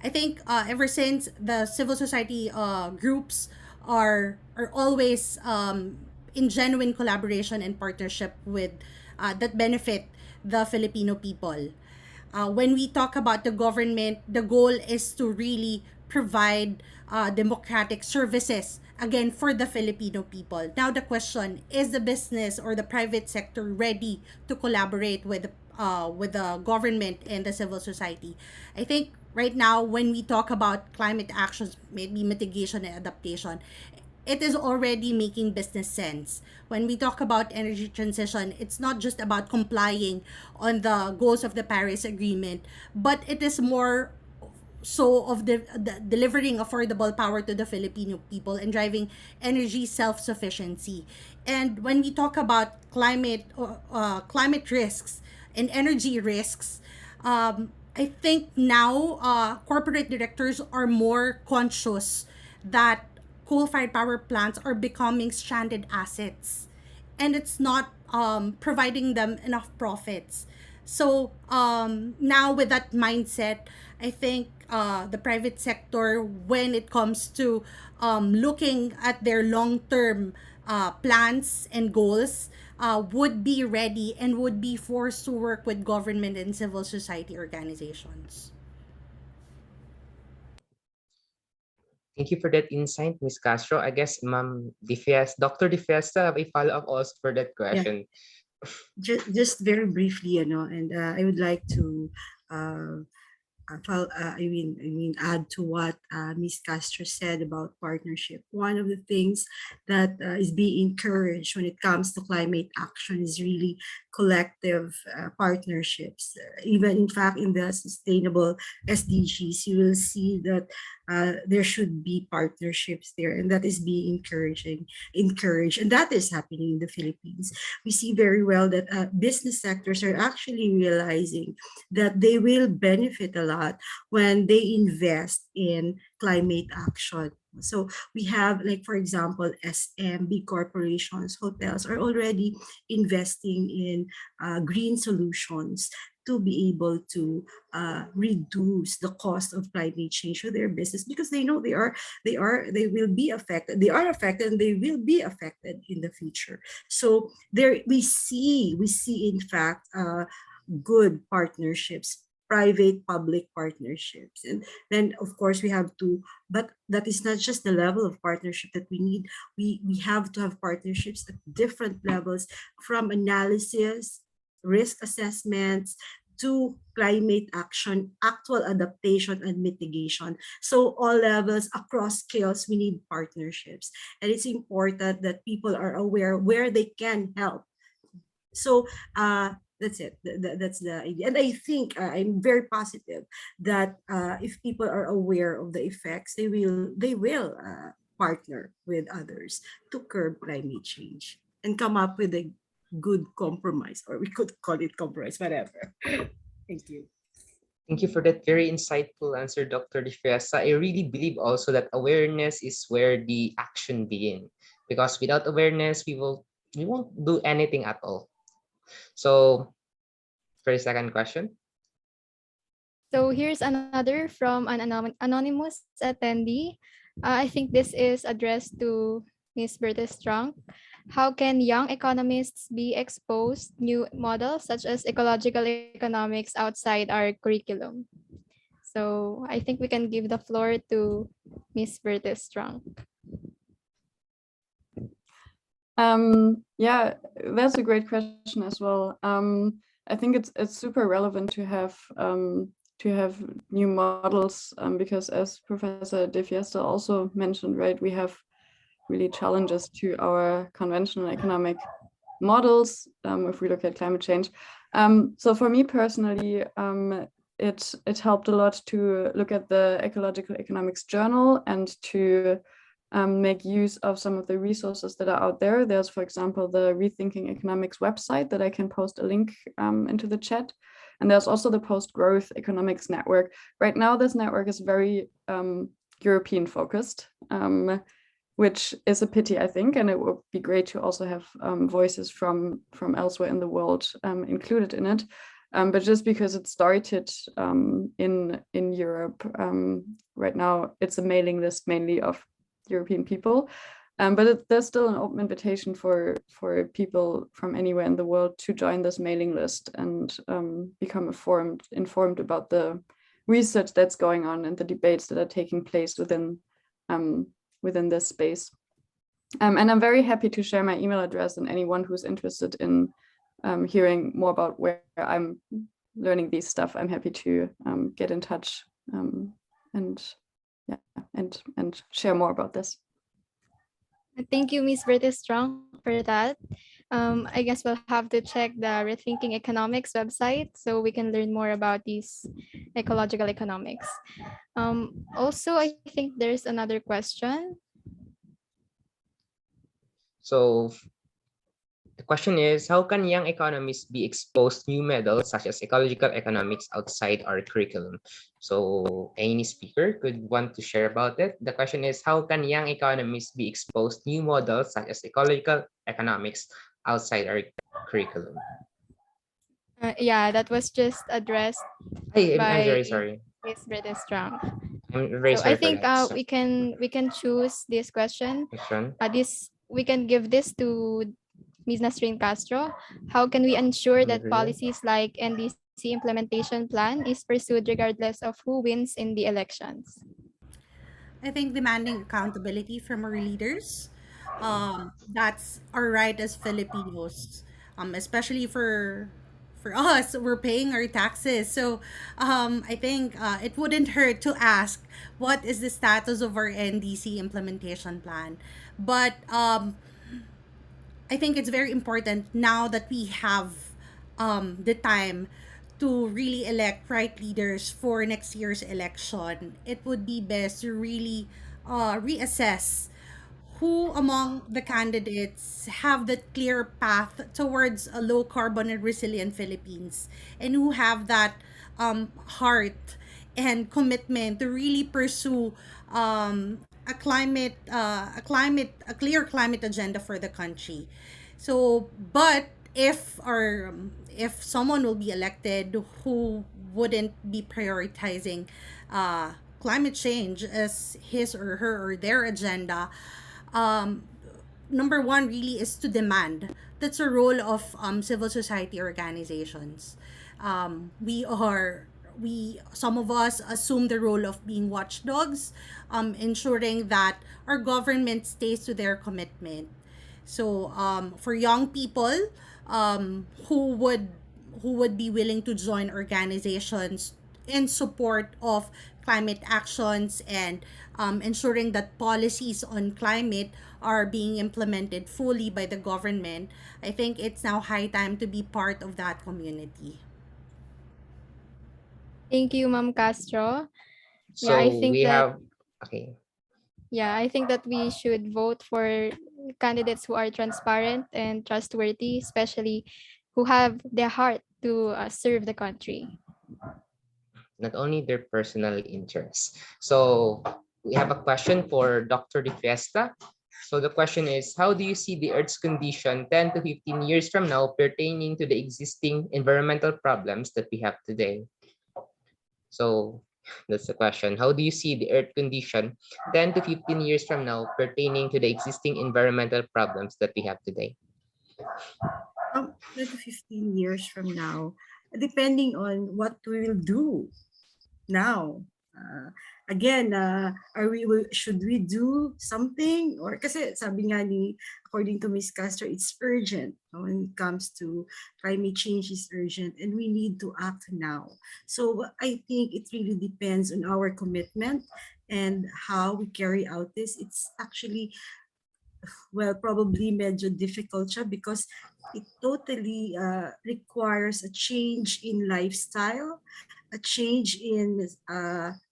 I think ever since the civil society groups are always in genuine collaboration and partnership with that benefit the Filipino people. When we talk about the government, the goal is to really provide democratic services again for the Filipino people. Now the question is, the business or the private sector ready to collaborate with the government and the civil society? I think right now when we talk about climate actions, maybe mitigation and adaptation, it is already making business sense. When we talk about energy transition, it's not just about complying on the goals of the Paris Agreement, but it is more so of the delivering affordable power to the Filipino people and driving energy self-sufficiency. And when we talk about climate risks and energy risks, I think now corporate directors are more conscious that coal-fired power plants are becoming stranded assets, and it's not providing them enough profits. So now with that mindset, I think the private sector, when it comes to looking at their long-term plans and goals, would be ready and would be forced to work with government and civil society organizations. Thank you for that insight, Ms. Castro. I guess Ma'am Dr. De Fiesta have a follow-up also for that Yeah, question. just very briefly, and I would like to uh, add to what Ms. Castro said about partnership. One of the things that is being encouraged when it comes to climate action is really collective partnerships. Even in fact, in the sustainable SDGs, you will see that there should be partnerships there, and that is being encouraged, and that is happening in the Philippines. We see very well that business sectors are actually realizing that they will benefit a lot when they invest in climate action. So we have, like, for example, SMB corporations, hotels are already investing in green solutions to be able to reduce the cost of climate change for their business, because they know they will be affected, they are affected, and they will be affected in the future. So there we see in fact good partnerships, private public partnerships. And then of course we have to, but that is not just the level of partnership that we need. We have to have partnerships at different levels, from analysis, risk assessments, to climate action, actual adaptation and mitigation. So all levels, across scales, we need partnerships. And it's important that people are aware where they can help. So that's it. That's the idea. And I think I'm very positive that if people are aware of the effects, they will partner with others to curb climate change and come up with a good compromise, or we could call it compromise, whatever. Thank you. Thank you for that very insightful answer, Dr. De Fiesta. I really believe also that awareness is where the action begins, because without awareness, we won't do anything at all. So, for the second question. So here's another from an anonymous attendee. I think this is addressed to Ms. Bertha Strong. How can young economists be exposed new models such as ecological economics outside our curriculum? So I think we can give the floor to Ms. Bertha Strong. Yeah, that's a great question as well. I think it's super relevant to have new models, because as Professor De Fiesta also mentioned, right, we have really challenges to our conventional economic models if we look at climate change. So for me personally, it helped a lot to look at the Ecological Economics Journal and to make use of some of the resources that are out there. There's, for example, the Rethinking Economics website that I can post a link into the chat. And there's also the Post-Growth Economics Network. Right now, this network is very European focused, which is a pity, I think, and it would be great to also have voices from elsewhere in the world included in it. But just because it started in Europe, right now it's a mailing list mainly of European people. But there's still an open invitation for people from anywhere in the world to join this mailing list and become informed about the research that's going on and the debates that are taking place within this space. And I'm very happy to share my email address, and anyone who's interested in hearing more about where I'm learning these stuff, I'm happy to get in touch and share more about this. Thank you, Ms. Bertie Strong, for that. I guess we'll have to check the Rethinking Economics website so we can learn more about these ecological economics. Also, I think there's another question. So the question is, how can young economists be exposed to new methods such as ecological economics outside our curriculum? So any speaker could want to share about it. The question is, how can young economists be exposed to new models such as ecological economics outside our curriculum? Yeah, that was just addressed I'm by very sorry. Ms. Bertie Strong. I'm very So I sorry for think that. we can choose this question. Question. We can give this to Ms. Nasrin Castro. How can we ensure that policies like NDC implementation plan is pursued regardless of who wins in the elections? I think demanding accountability from our leaders. That's our right as Filipinos, especially for us. We're paying our taxes, so I think it wouldn't hurt to ask what is the status of our NDC implementation plan. But I think it's very important now that we have the time to really elect right leaders for next year's election. It would be best to really reassess who among the candidates have that clear path towards a low carbon and resilient Philippines, and who have that heart and commitment to really pursue a clear climate agenda for the country. So, but if someone will be elected who wouldn't be prioritizing climate change as his or her or their agenda, um, number one really is to demand. That's a role of civil society organizations. We some of us assume the role of being watchdogs, ensuring that our government stays to their commitment. So for young people who would be willing to join organizations in support of climate actions and ensuring that policies on climate are being implemented fully by the government, I think it's now high time to be part of that community. Thank you, Ma'am Castro. Yeah, I So think we that have, okay. we should vote for candidates who are transparent and trustworthy, especially who have their heart to serve the country. Not only their personal interests. So we have a question for Dr. De Fiesta. So the question is, how do you see the Earth's condition 10 to 15 years from now pertaining to the existing environmental problems that we have today? So that's the question. How do you see the Earth condition 10 to 15 years from now pertaining to the existing environmental problems that we have today? 10 to 15 years from now, depending on what we will do now. Again, should we do something? Or kasi sabi nga ni, according to Ms. Castro, it's urgent. When it comes to climate change, is urgent and we need to act now. So I think it really depends on our commitment and how we carry out this. It's actually, well, probably medyo difficult siya because it totally requires a change in lifestyle, a change in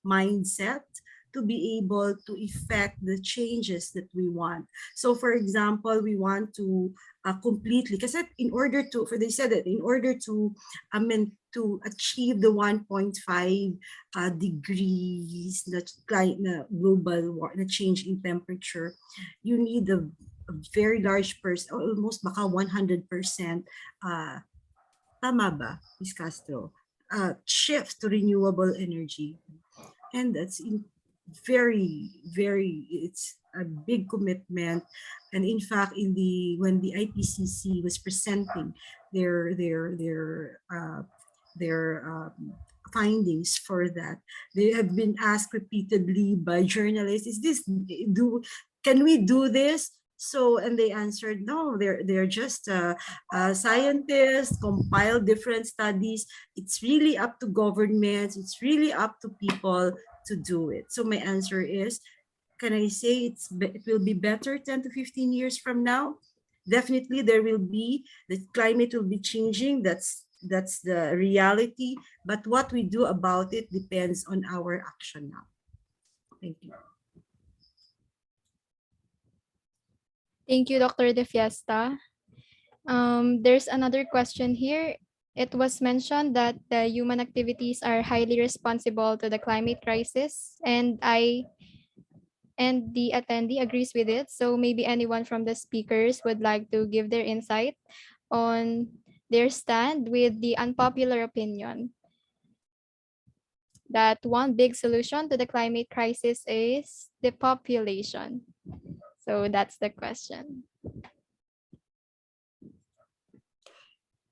mindset, to be able to effect the changes that we want. So for example, we want to completely, kasi in order to, for they said that in order to, to achieve the 1.5 degrees na global na change in temperature, you need a very large person, almost baka 100%, tama ba, Ms. Castro? Shift to renewable energy. And that's it's a big commitment. And in fact, when the IPCC was presenting their findings for that, they have been asked repeatedly by journalists, can we do this? So, and they answered, no, they're just scientists, compile different studies. It's really up to governments. It's really up to people to do it. So my answer is, can I say it will be better 10 to 15 years from now? Definitely the climate will be changing. That's the reality. But what we do about it depends on our action now. Thank you. Thank you, Dr. De Fiesta. There's another question here. It was mentioned that the human activities are highly responsible to the climate crisis, and the attendee agrees with it. So maybe anyone from the speakers would like to give their insight on their stand with the unpopular opinion that one big solution to the climate crisis is the population. So that's the question.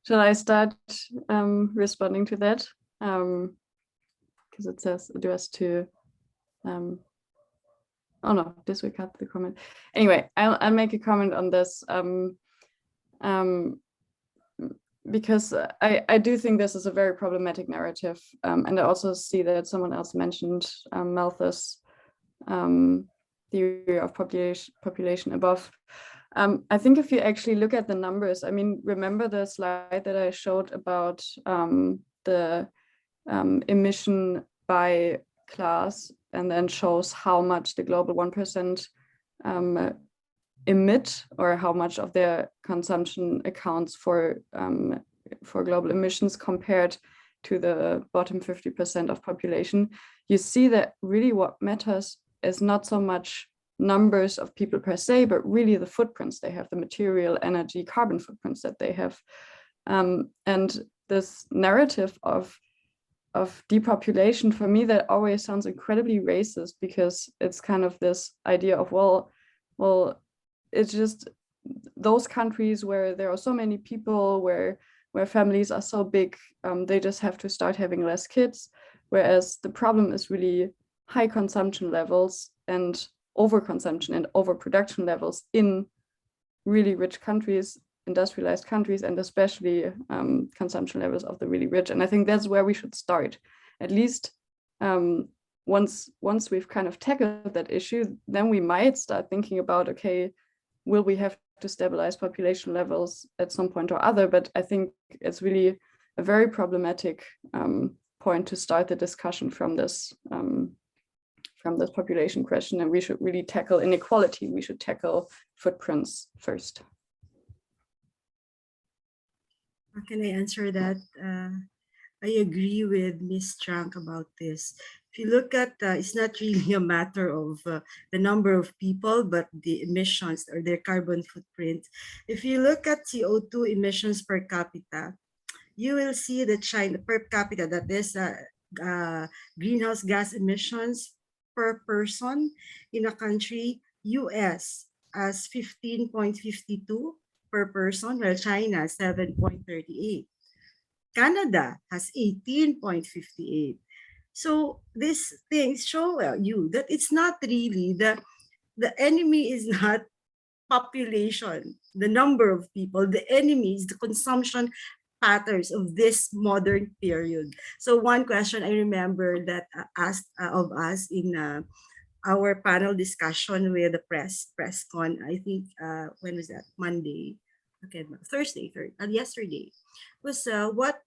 Shall I start responding to that? Because it says addressed to, oh no, this we cut the comment. Anyway, I'll make a comment on this because I do think this is a very problematic narrative. And I also see that someone else mentioned Malthus' theory of population above. I think if you actually look at the numbers, I mean, remember the slide that I showed about the emission by class, and then shows how much the global 1% emit, or how much of their consumption accounts for global emissions compared to the bottom 50% of population. You see that really what matters is not so much numbers of people per se, but really the footprints they have, the material, energy, carbon footprints that they have. And this narrative of depopulation, for me, that always sounds incredibly racist, because it's kind of this idea of, well, it's just those countries where there are so many people, where families are so big, they just have to start having less kids. Whereas the problem is really high consumption levels and overconsumption and overproduction levels in really rich countries, industrialized countries, and especially consumption levels of the really rich. And I think that's where we should start. At least once we've kind of tackled that issue, then we might start thinking about, okay, will we have to stabilize population levels at some point or other? But I think it's really a very problematic point to start the discussion from this population question, and we should really tackle inequality. We should tackle footprints first. How can I answer that? I agree with Ms. Trank about this. If you look at, it's not really a matter of the number of people, but the emissions or their carbon footprint. If you look at CO2 emissions per capita, you will see that China per capita, that is greenhouse gas emissions per person in a country, US as 15.52 per person, while China 7.38. Canada has 18.58. So these things show you that it's not really the enemy is not population, the number of people. The enemy is the consumption patterns of this modern period. So one question I remember that asked of us in our panel discussion with the press con, I think, when was that? Monday, okay, Thursday, yesterday, was what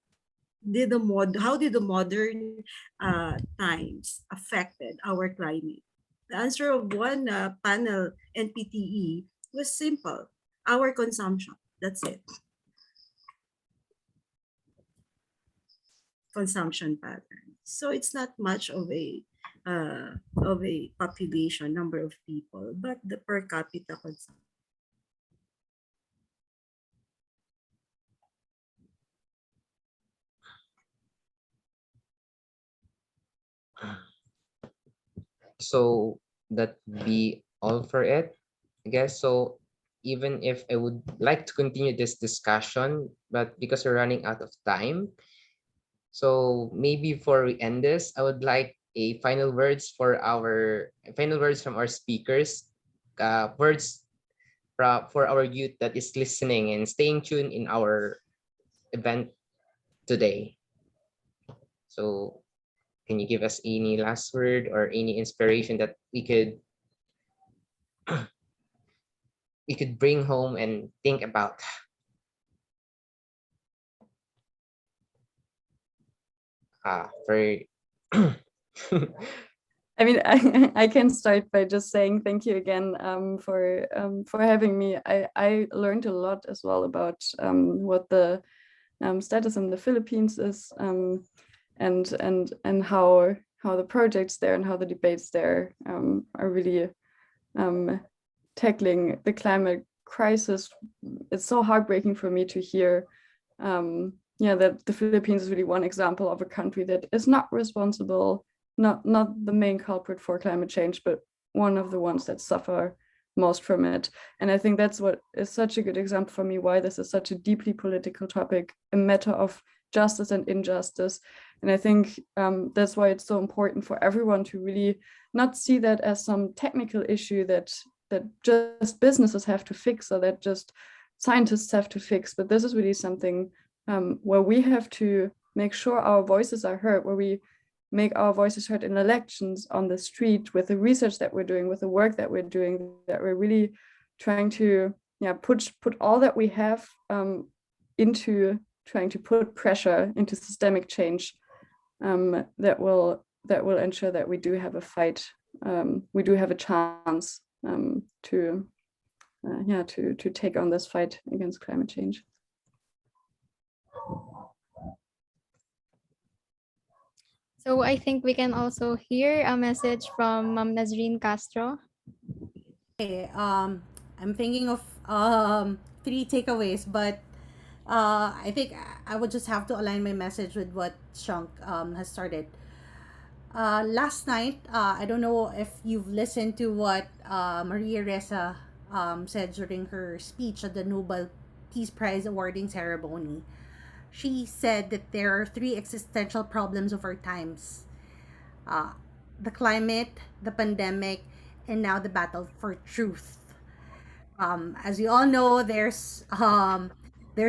how did the modern times affected our climate? The answer of one panel NPTE was simple: our consumption. That's it. Consumption pattern. So it's not much of a population number of people, but the per capita consumption. So that be all for it, I guess. So even if I would like to continue this discussion, but because we're running out of time, so maybe before we end this, I would like a final words from our speakers, words for our youth that is listening and staying tuned in our event today. So can you give us any last word or any inspiration that we could bring home and think about? For I mean, I can start by just saying thank you again for having me. I learned a lot as well about what the status in the Philippines is, and how the projects there and how the debates there are really tackling the climate crisis. It's so heartbreaking for me to hear that the Philippines is really one example of a country that is not responsible, not the main culprit for climate change, but one of the ones that suffer most from it. And I think that's what is such a good example for me why this is such a deeply political topic, a matter of justice and injustice. And I think that's why it's so important for everyone to really not see that as some technical issue that just businesses have to fix or that just scientists have to fix, but this is really something where we have to make sure our voices are heard, where we make our voices heard in elections, on the street, with the research that we're doing, with the work that we're doing, that we're really trying to put all that we have into trying to put pressure into systemic change that will ensure that we do have a fight, we do have a chance to take on this fight against climate change. So I think we can also hear a message from Nazreen Castro. Okay, I'm thinking of three takeaways, but I think I would just have to align my message with what Shunk has started. Last night, I don't know if you've listened to what Maria Ressa said during her speech at the Nobel Peace Prize awarding ceremony. She said that there are three existential problems of our times: uh, the climate, the pandemic, and now the battle for truth. As you all know, there's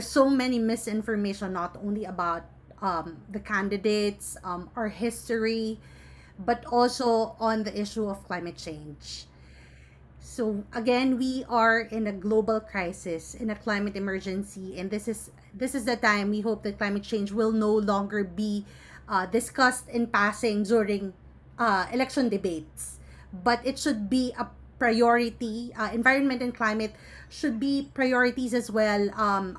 so many misinformation, not only about the candidates, our history, but also on the issue of climate change. So again, we are in a global crisis, in a climate emergency, and this is the time we hope that climate change will no longer be discussed in passing during election debates, but it should be a priority. Environment and climate should be priorities as well,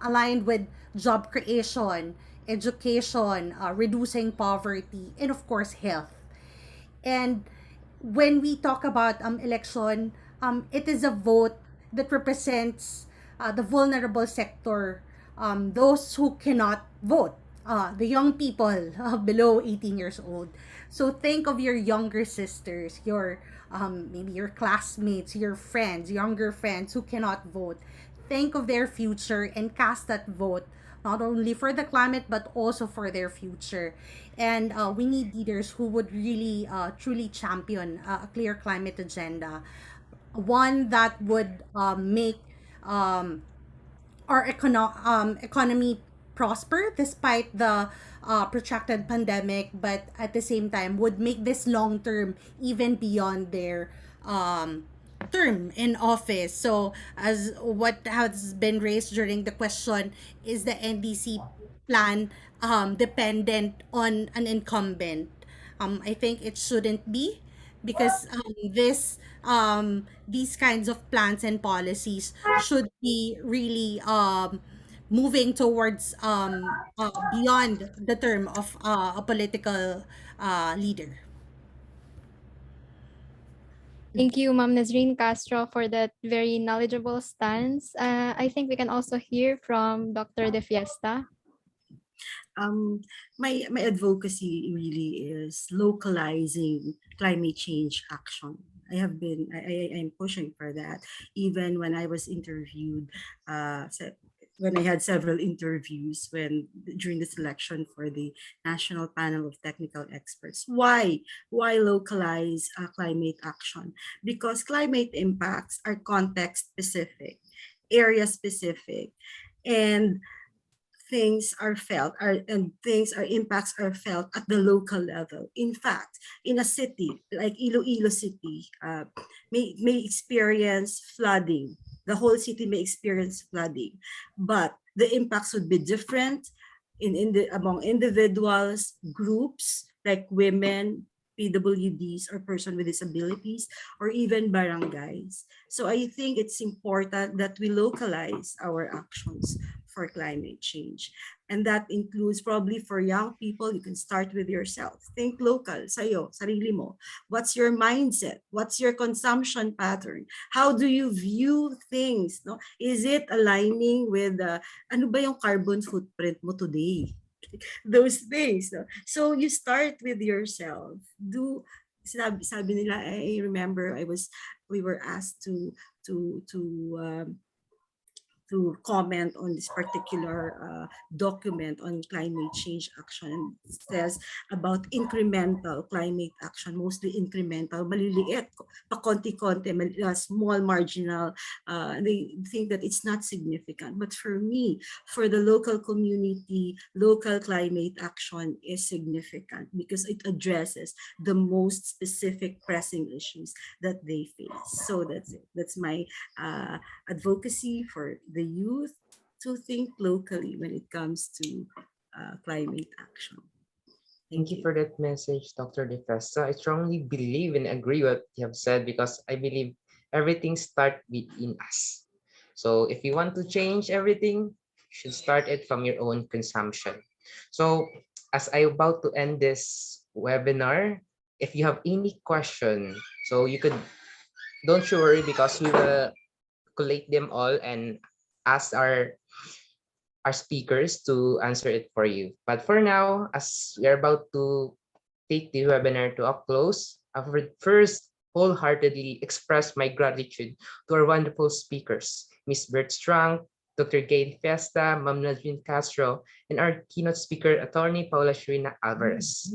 aligned with job creation, education, reducing poverty, and of course health. And when we talk about election, it is a vote that represents the vulnerable sector, those who cannot vote, the young people below 18 years old. So think of your younger sisters, your maybe your classmates, your friends, younger friends who cannot vote. Think of their future and cast that vote not only for the climate but also for their future. And we need leaders who would really truly champion a clear climate agenda, one that would make um, our economy prosper despite the protracted pandemic, but at the same time would make this long term even beyond their um, term in office. So, as what has been raised during the question, is the NDC plan dependent on an incumbent. I think it shouldn't be, because these kinds of plans and policies should be really moving towards beyond the term of a political leader. Thank you, Ma'am Nazreen Castro, for that very knowledgeable stance. I think we can also hear from Dr. De Fiesta. um, my advocacy really is localizing climate change action. I'm pushing for that. Even when I was interviewed, when I had several interviews during the selection for the National Panel of Technical Experts. Why localize climate action? Because climate impacts are context specific, area specific, and things are impacts are felt at the local level. In fact, in a city like Iloilo City, may experience flooding. The whole city may experience flooding, but the impacts would be different among individuals, groups like women, PWDs, or person with disabilities, or even barangays. So I think it's important that we localize our actions for climate change. And that includes, probably for young people, you can start with yourself. Think local, sa'yo, sarili mo. What's your mindset? What's your consumption pattern? How do you view things? No? Is it aligning with, ano ba yung carbon footprint mo today? Those things. No? So you start with yourself. Sabi nila, I remember we were asked to comment on this particular document on climate change action. It says about incremental climate action, mostly incremental, maliliit, pa-konti-konti, small, marginal. They think that it's not significant. But for me, for the local community, local climate action is significant because it addresses the most specific pressing issues that they face. So that's it. That's my advocacy for the youth to think locally when it comes to climate action. Thank you for that message, Dr. De Festa. I strongly believe and agree what you have said because I believe everything starts within us. So if you want to change everything, you should start it from your own consumption. So as I'm about to end this webinar, if you have any question, so you could, don't you worry because we will collate them all and ask our speakers to answer it for you. But for now, as we are about to take the webinar to a close, I would first wholeheartedly express my gratitude to our wonderful speakers, Ms. Bert Strang, Dr. Gail Fiesta, Ma'am Nadine Castro, and our keynote speaker, Attorney Paula Shrina Alvarez.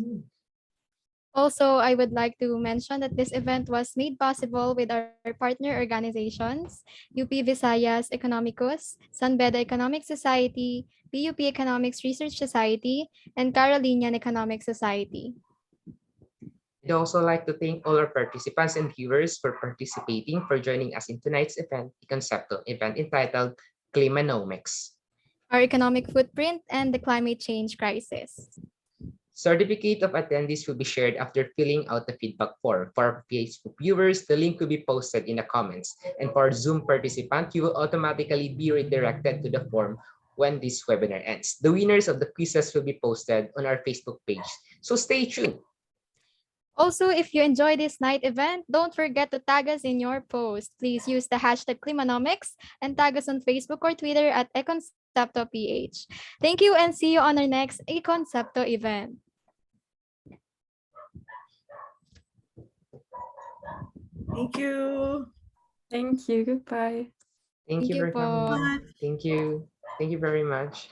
Also, I would like to mention that this event was made possible with our partner organizations, UP Visayas Economicus, San Beda Economic Society, PUP Economics Research Society, and Carolinian Economic Society. I'd also like to thank all our participants and viewers for participating, for joining us in tonight's event, the conceptual event entitled Klimanomiks. Our economic footprint and the climate change crisis. Certificate of attendees will be shared after filling out the feedback form. For our Facebook viewers, the link will be posted in the comments. And for Zoom participant, you will automatically be redirected to the form when this webinar ends. The winners of the quizzes will be posted on our Facebook page. So stay tuned. Also, if you enjoy this night event, don't forget to tag us in your post. Please use the hashtag Klimanomiks and tag us on Facebook or Twitter at econcepto.ph. Thank you and see you on our next eConcepto event. Thank you. Thank you. Goodbye. Thank you for po. coming. Thank you. Thank you very much.